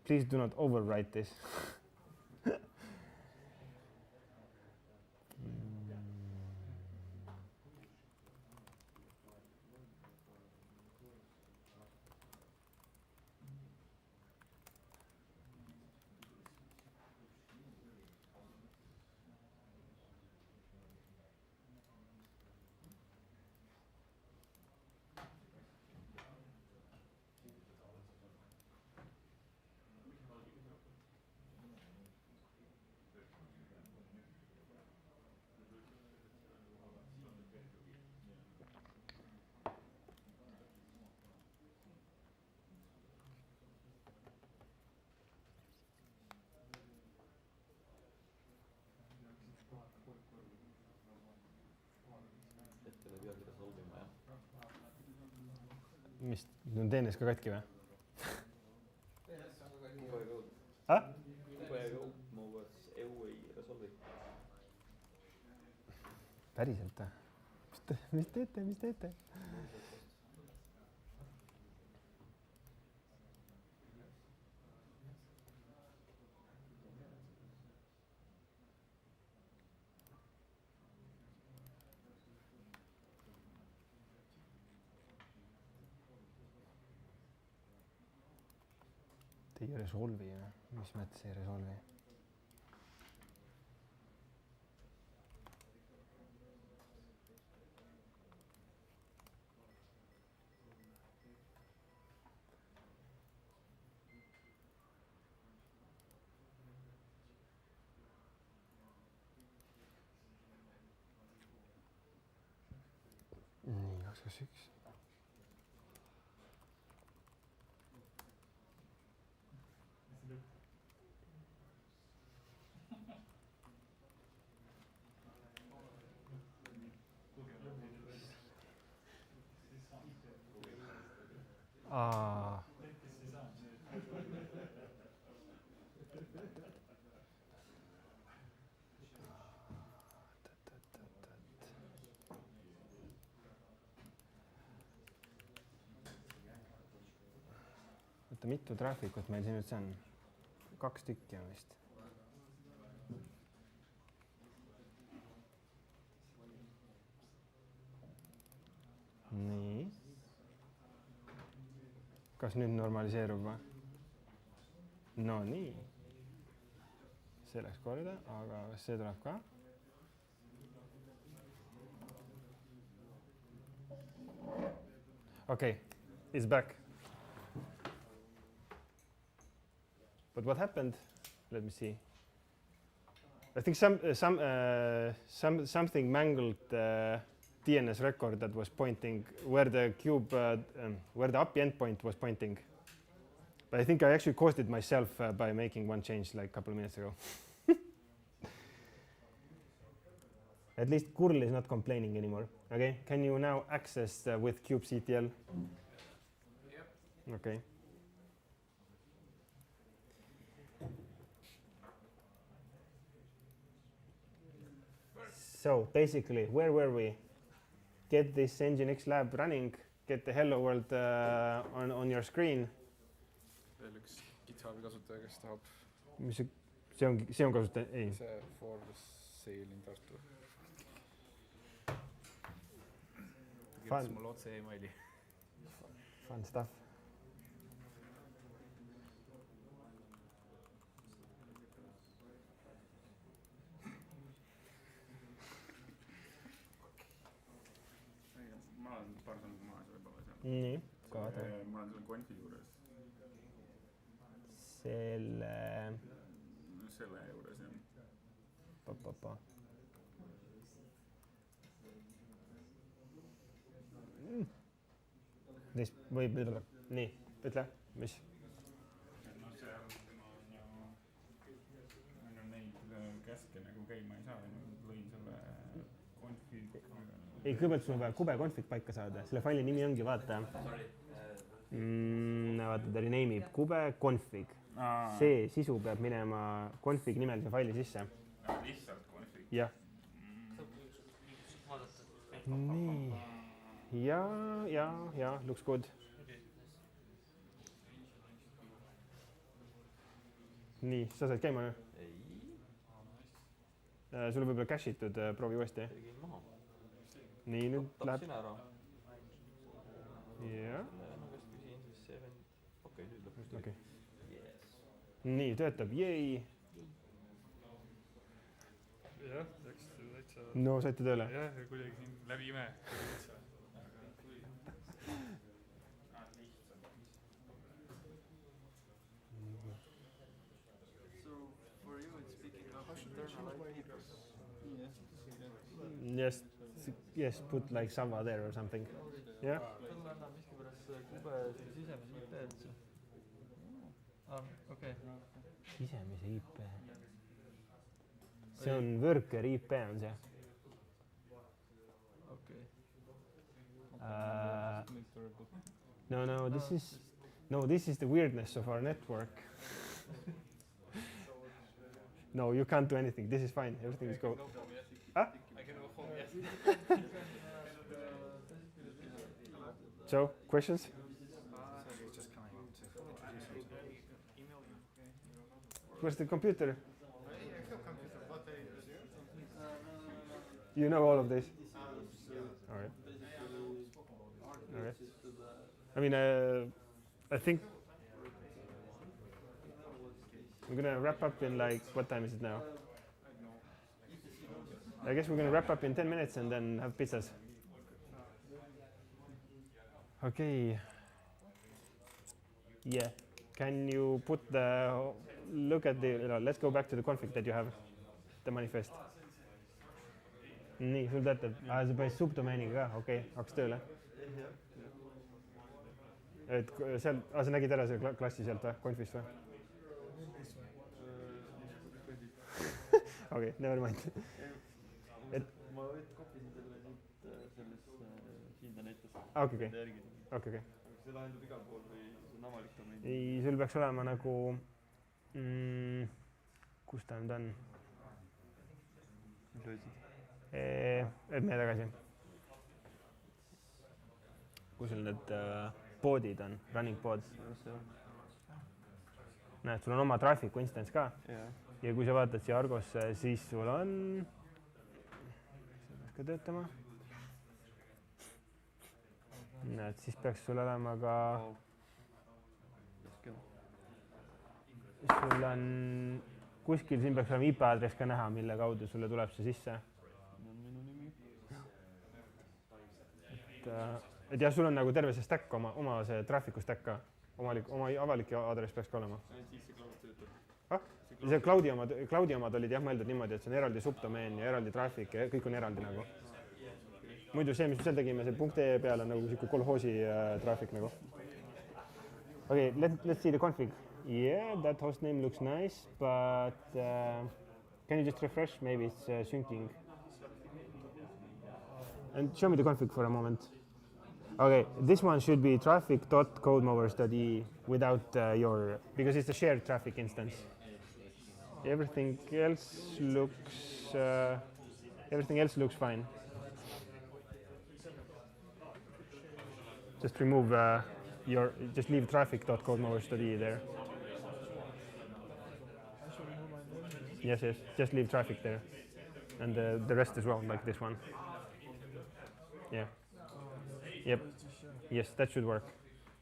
S2: Please do not overwrite this. Mis, on teenes ka katki või? Päriselt või? Mis teete? Ei resolvi, mis mõttes ei resolvi? 2, 1. oota, mitu traafikut meil siin üldse on? 2 tükki on vist. Nii. Kas nüüd normaliseerub või? No nii. See läks korda, aga kas see tuleb ka? Okay, it's back. But what happened? Let me see. I think something mangled the DNS record that was pointing where the where the API endpoint was pointing. But I think I actually caused it myself by making one change like a couple of minutes ago. At least curl is not complaining anymore. Okay, can you now access with kubectl?
S6: Yep.
S2: Okay. So basically, where were we? Get this Nginx lab running, get the hello world on your screen.
S6: Veel üks GitHubi kasutaja, kes tahab.
S2: Mis see on kasutaja? Ei.
S6: See for sale in Tartu. Kirjutas mulle otse emaili.
S2: Fun stuff.
S6: Ma olen paar sõnad maas võib-olla seal.
S2: Nii, kaada.
S6: Ma olen selle konfi juures. Selle juures, jah.
S2: Pa. Võib ütle. Nii, ütle, mis?
S6: No seal on ju neid käske nagu käima ei saa. Lõin selle config.
S2: Ei, kõigepealt sul on vaja kubeconfig paika saada. Selle faili nimi ongi, vaata. Vaata, ta rename ib kubeconfig. See sisu peab minema config nimelise faili sisse.
S6: Lihtsalt config?
S2: Jah. Nii. Ja, looks good. Nii, sa said käima?
S8: Ei.
S2: Sul on võib-olla cache itud, proovi uuesti.
S8: Tegin maha.
S2: Nii, nüüd läheb.
S8: Tapsin ära.
S2: Jah.
S8: Okei, nüüd lõpuks tuli.
S2: Okay. Nii, töötab, jäi.
S6: Jah, läks täitsa.
S2: No, saite tööle?
S6: Jah, kuidagi siin läbi ime.
S2: Yes, put like Sava there or something. Yeah.
S3: Okay.
S2: Sisemise IP. See on worker IP on see.
S3: Okay.
S2: No, this is the weirdness of our network. No, you can't do anything. This is fine. Everything is go. Ah?
S6: I can go home, yes.
S2: So, questions? Where's the computer? You know all of this? All right. I mean, I think we're gonna wrap up in like, what time is it now? I guess we're gonna wrap up in 10 minutes and then have pizzas. Okay. Yeah. Can you put look at let's go back to the config that you have, the manifest. nii, sul töötab, sa panid subdomeeniga ka, okei, hakkas tööle. Et seal, sa nägid ära selle klassi sealt või, konfist või? okei, never mind.
S8: ma kopisin selle siit sellest hindernetist.
S2: okei. aga
S8: see lahendub igal pool või see on avalik domain?
S2: ei, sul peaks olema nagu kus ta nüüd on?
S8: mis löösid?
S2: Et meie tagasi. kus sul need poodid on, running pods? näed, sul on oma traffic'u instance ka. ja kui sa vaatad siia Argosse, siis sul on, see peaks ka töötama. näed, siis peaks sul olema ka, sul on kuskil, siin peaks olema IP aadress ka näha, mille kaudu sulle tuleb see sisse. et jah, sul on nagu terve see stack, oma see traffic'u stack ka, oma avalik aadress peaks ka olema. see cloud'i omad olid jah mõeldud niimoodi, et see on eraldi subdomeen ja eraldi traffic ja kõik on eraldi nagu. muidu see, mis me seal tegime, see .ee peal on nagu siuke kolhoosi traffic nagu. Okay, let's see the config. Yeah, that hostname looks nice, but can you just refresh? Maybe it's syncing. And show me the config for a moment. Okay, this one should be traffic.codemowers.de without because it's a shared traffic instance. Everything else looks fine. Just remove just leave traffic.codemowers.de there. Yes, just leave traffic there, and the rest as well, like this one. Yeah. Yep. Yes, that should work.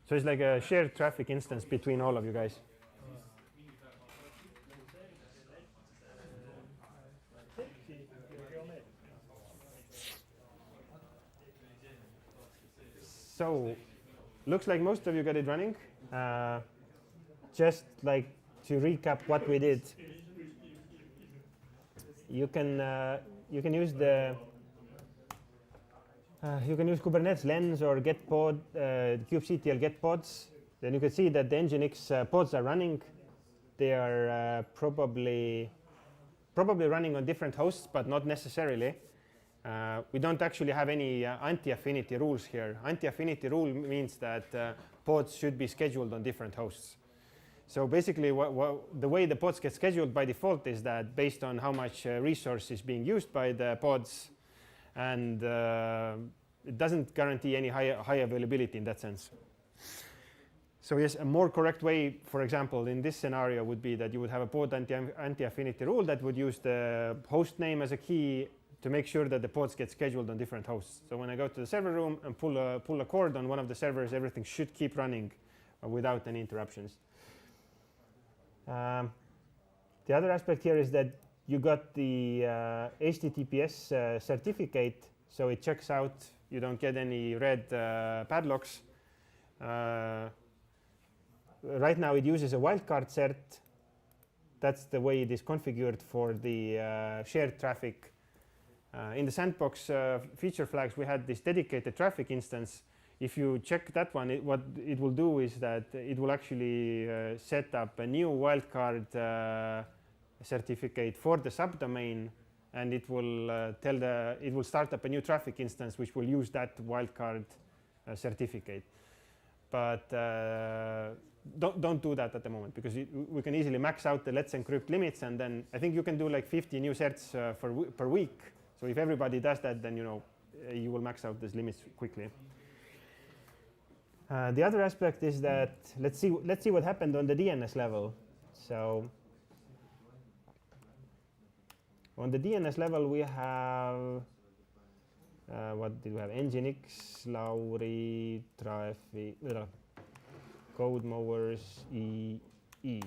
S2: So it's like a shared traffic instance between all of you guys. So, looks like most of you got it running. Just like to recap what we did, you can use the Kubernetes Lens or getpod, kubectl getpods. Then you can see that the Nginx pods are running. They are probably running on different hosts, but not necessarily. We don't actually have any anti-affinity rules here. Anti-affinity rule means that pods should be scheduled on different hosts. So basically, the way the pods get scheduled by default is that based on how much resource is being used by the pods, and it doesn't guarantee any high availability in that sense. So yes, a more correct way, for example, in this scenario would be that you would have a pod anti-affinity rule that would use the host name as a key to make sure that the pods get scheduled on different hosts. So when I go to the server room and pull a cord on one of the servers, everything should keep running without any interruptions. The other aspect here is that you got the HTTPS certificate, so it checks out. You don't get any red padlocks. Right now it uses a wildcard cert. That's the way it is configured for the shared traffic. In the sandbox feature flags, we had this dedicated traffic instance. If you check that one, what it will do is that it will actually set up a new wildcard certificate for the subdomain, and it will it will start up a new traffic instance which will use that wildcard certificate. But don't do that at the moment, because we can easily max out the let's encrypt limits, and then I think you can do like 50 new certs per week. So if everybody does that, then you will max out these limits quickly. The other aspect is that let's see what happened on the DNS level. So on the DNS level, we have what did we have? Nginx, Lauri, Traffic, Codemowers, EE.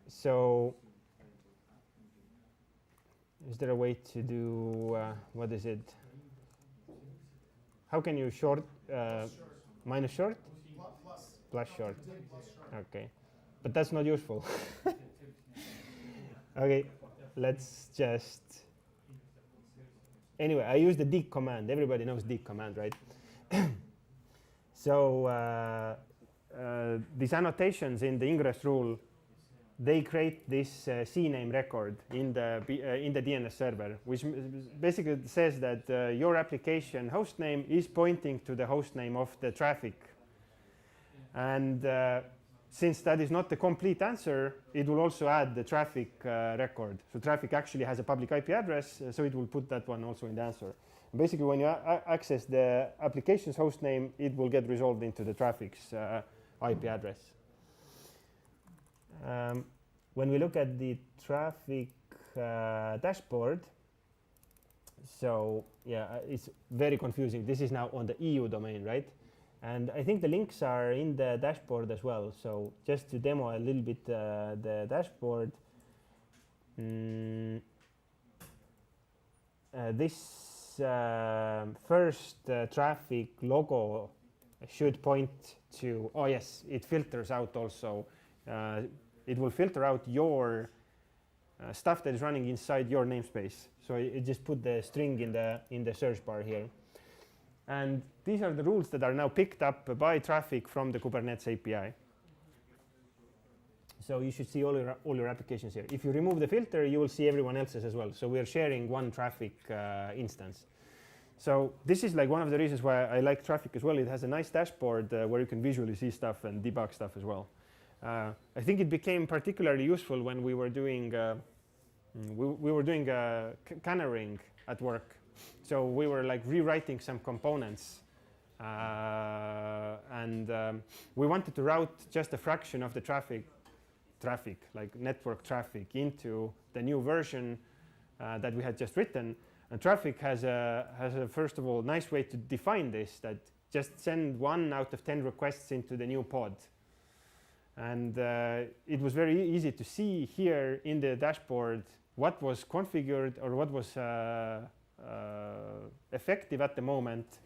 S2: So is there a way to do what is it? How can you short minus short? Plus short. Okay, but that's not useful. Okay, let's just, anyway, I use the dig command. Everybody knows dig command, right? So these annotations in the ingress rule, they create this CNAME record in the DNS server, which basically says that your application hostname is pointing to the hostname of the traffic. And since that is not the complete answer, it will also add the traffic record. So traffic actually has a public IP address, so it will put that one also in the answer. Basically, when you access the application's hostname, it will get resolved into the traffic's IP address. When we look at the traffic dashboard, so yeah, it's very confusing. This is now on the EU domain, right? And I think the links are in the dashboard as well. So just to demo a little bit the dashboard, this first traffic logo should point to, oh yes, it filters out also. It will filter out your stuff that is running inside your namespace. So it just put the string in the search bar here. And these are the rules that are now picked up by traffic from the Kubernetes API. So you should see all your applications here. If you remove the filter, you will see everyone else's as well. So we are sharing one traffic instance. So this is like one of the reasons why I like traffic as well. It has a nice dashboard where you can visually see stuff and debug stuff as well. I think it became particularly useful when we were doing canarying at work. So we were like rewriting some components, and we wanted to route just a fraction of the traffic, like network traffic, into the new version that we had just written. And traffic has a first of all nice way to define this, that just send 1 out of 10 requests into the new pod. And it was very easy to see here in the dashboard what was configured or what was effective at the moment,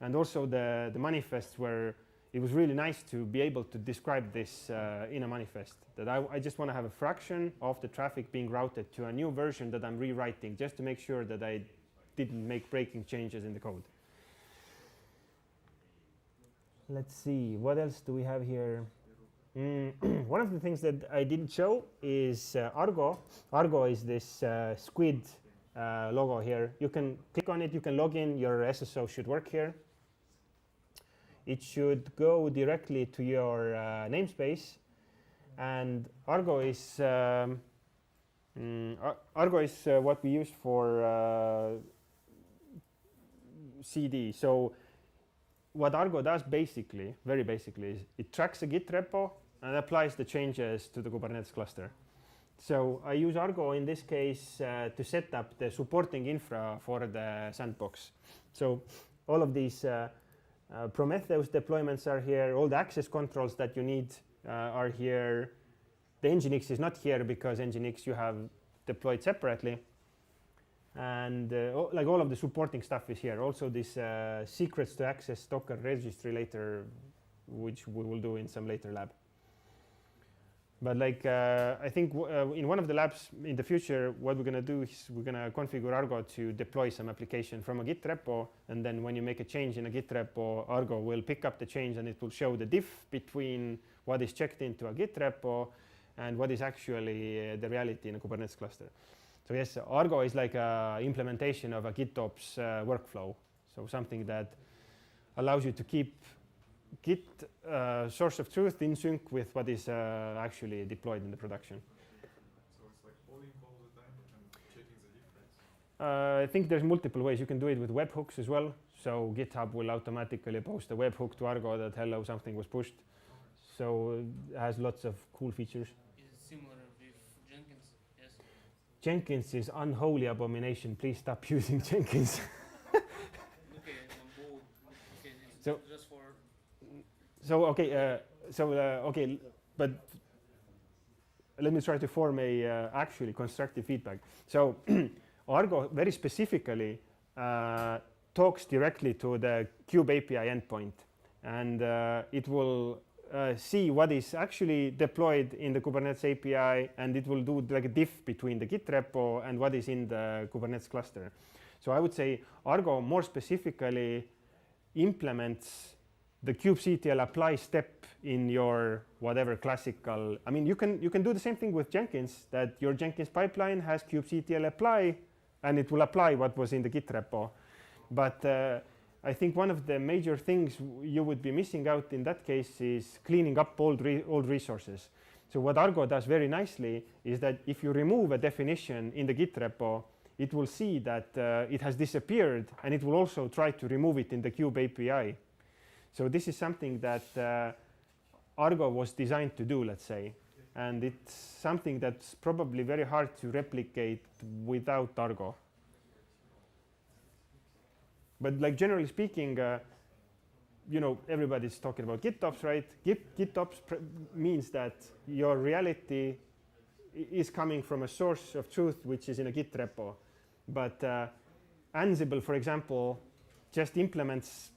S2: and also the manifests where it was really nice to be able to describe this in a manifest, that I just want to have a fraction of the traffic being routed to a new version that I'm rewriting, just to make sure that I didn't make breaking changes in the code. Let's see, what else do we have here? One of the things that I didn't show is Argo. Argo is this squid logo here. You can click on it, you can log in, your SSO should work here. It should go directly to your namespace, and Argo is what we use for CD. So what Argo does basically, very basically, is it tracks a Git repo and applies the changes to the Kubernetes cluster. So I use Argo in this case to set up the supporting infra for the sandbox. So all of these Prometheus deployments are here, all the access controls that you need are here. The Nginx is not here because Nginx you have deployed separately. And like all of the supporting stuff is here. Also this secrets to access Docker registry later, which we will do in some later lab. But like I think in one of the labs in the future, what we're going to do is we're going to configure Argo to deploy some application from a Git repo. And then when you make a change in a Git repo, Argo will pick up the change and it will show the diff between what is checked into a Git repo and what is actually the reality in a Kubernetes cluster. So yes, Argo is like an implementation of a GitOps workflow. So something that allows you to keep Git source of truth in sync with what is actually deployed in the production.
S9: So it's like polling all the time and checking the difference?
S2: I think there's multiple ways. You can do it with webhooks as well. So GitHub will automatically post a webhook to Argo that hello, something was pushed. So it has lots of cool features.
S3: Is it similar with Jenkins? Yes.
S2: Jenkins is unholy abomination. Please stop using Jenkins.
S3: Okay, I'm bold. Okay, it's
S2: So-
S3: just for.
S2: So okay, but let me try to form a actually constructive feedback. So Argo very specifically talks directly to the Kube API endpoint, and it will see what is actually deployed in the Kubernetes API, and it will do like a diff between the Git repo and what is in the Kubernetes cluster. So I would say Argo more specifically implements the kubectl apply step in your whatever classical. I mean, you can do the same thing with Jenkins, that your Jenkins pipeline has kubectl apply, and it will apply what was in the Git repo. But I think one of the major things you would be missing out in that case is cleaning up old resources. So what Argo does very nicely is that if you remove a definition in the Git repo, it will see that it has disappeared, and it will also try to remove it in the Kube API. So this is something that Argo was designed to do, let's say. And it's something that's probably very hard to replicate without Argo. But like generally speaking, everybody's talking about GitOps, right? GitOps means that your reality is coming from a source of truth, which is in a Git repo. But Ansible, for example, just implements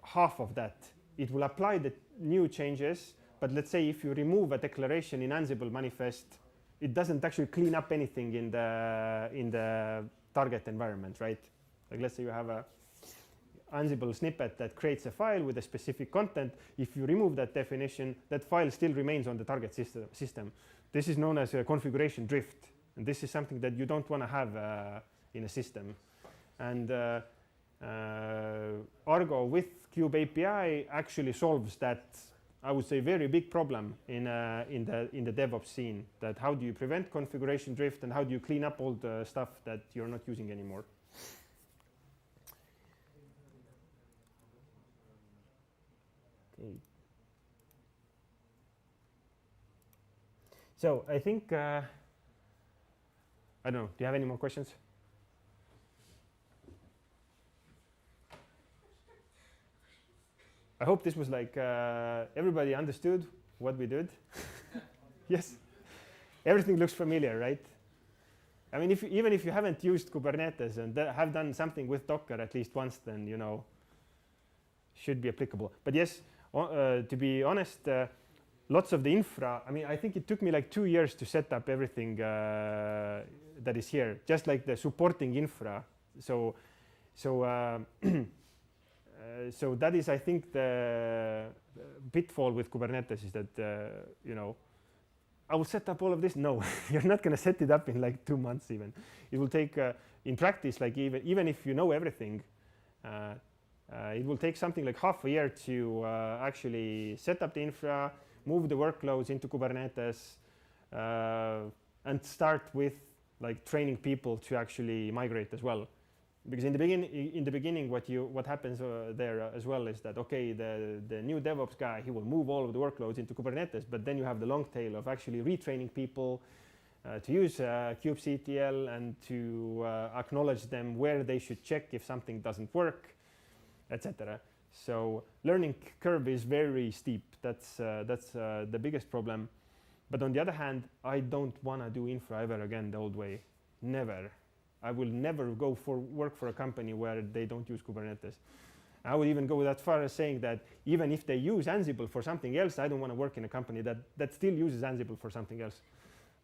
S2: half of that. It will apply the new changes, but let's say if you remove a declaration in Ansible manifest, it doesn't actually clean up anything in the target environment, right? Like let's say you have a Ansible snippet that creates a file with a specific content. If you remove that definition, that file still remains on the target system. This is known as a configuration drift, and this is something that you don't want to have in a system. And Argo with Kube API actually solves that, I would say, very big problem in the DevOps scene. That how do you prevent configuration drift, and how do you clean up all the stuff that you're not using anymore? Okay. So I think I don't know. Do you have any more questions? I hope this was like everybody understood what we did. Yes, everything looks familiar, right? I mean, even if you haven't used Kubernetes and have done something with Docker at least once, then should be applicable. But yes, to be honest, lots of the infra. I mean, I think it took me like 2 years to set up everything that is here, just like the supporting infra. So that is, I think, the pitfall with Kubernetes is that, I will set up all of this. No, you're not going to set it up in like 2 months even. It will take, in practice, like even if you know everything, it will take something like half a year to actually set up the infra, move the workloads into Kubernetes, and start with like training people to actually migrate as well. Because in the beginning, what happens there as well is that, okay, the new DevOps guy, he will move all of the workloads into Kubernetes, but then you have the long tail of actually retraining people to use kubectl and to acknowledge them where they should check if something doesn't work, etc. So learning curve is very steep. That's the biggest problem. But on the other hand, I don't want to do infra ever again the old way. Never. I will never go work for a company where they don't use Kubernetes. I would even go that far as saying that even if they use Ansible for something else, I don't want to work in a company that still uses Ansible for something else.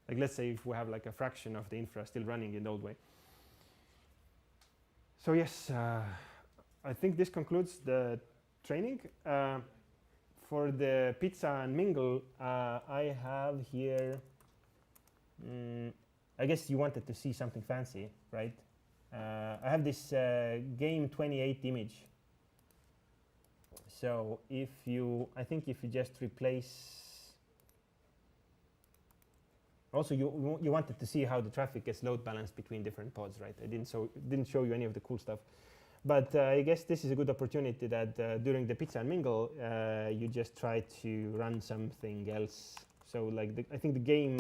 S2: Like let's say if we have like a fraction of the infra still running in the old way. So yes, I think this concludes the training. For the pizza and mingle, I have here, I guess you wanted to see something fancy, right? I have this game 28 image. So I think if you just replace, also you wanted to see how the traffic gets load balanced between different pods, right? I didn't show you any of the cool stuff. But I guess this is a good opportunity that during the pizza and mingle, you just try to run something else. So like I think the game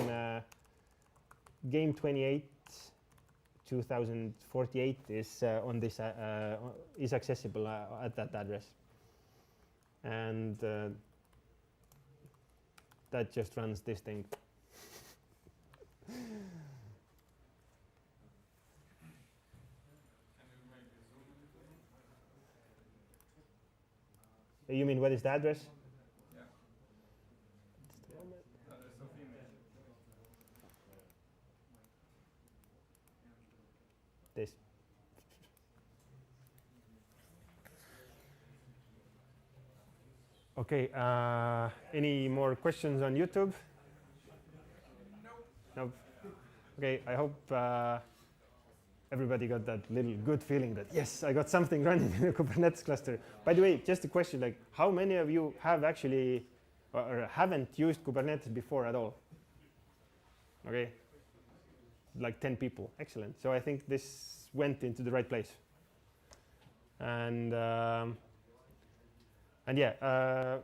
S2: 28 2048 is on this is accessible at that address, and that just runs this thing. You mean what is the address? Okay, any more questions on YouTube? Nope. Okay, I hope everybody got that little good feeling that, yes, I got something running in a Kubernetes cluster. By the way, just a question, like how many of you have actually or haven't used Kubernetes before at all? Okay, like 10 people, excellent. So I think this went into the right place. And yeah,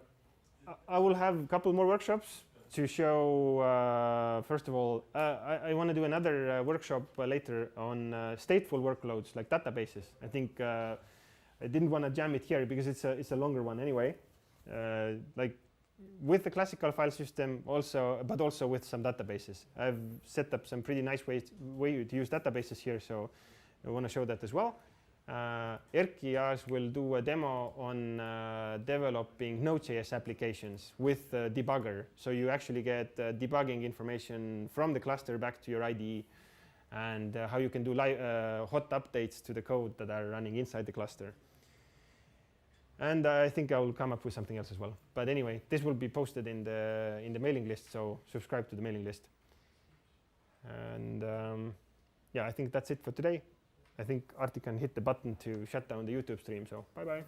S2: I will have a couple more workshops to show, first of all, I want to do another workshop later on stateful workloads like databases. I think I didn't want to jam it here because it's a longer one anyway. Like with the classical file system also, but also with some databases. I've set up some pretty nice way to use databases here, so I want to show that as well. Erkki will do a demo on developing Node.js applications with debugger. So you actually get debugging information from the cluster back to your IDE, and how you can do hot updates to the code that are running inside the cluster. And I think I will come up with something else as well. But anyway, this will be posted in the mailing list, so subscribe to the mailing list. And yeah, I think that's it for today. I think Arti can hit the button to shut down the YouTube stream, so bye-bye.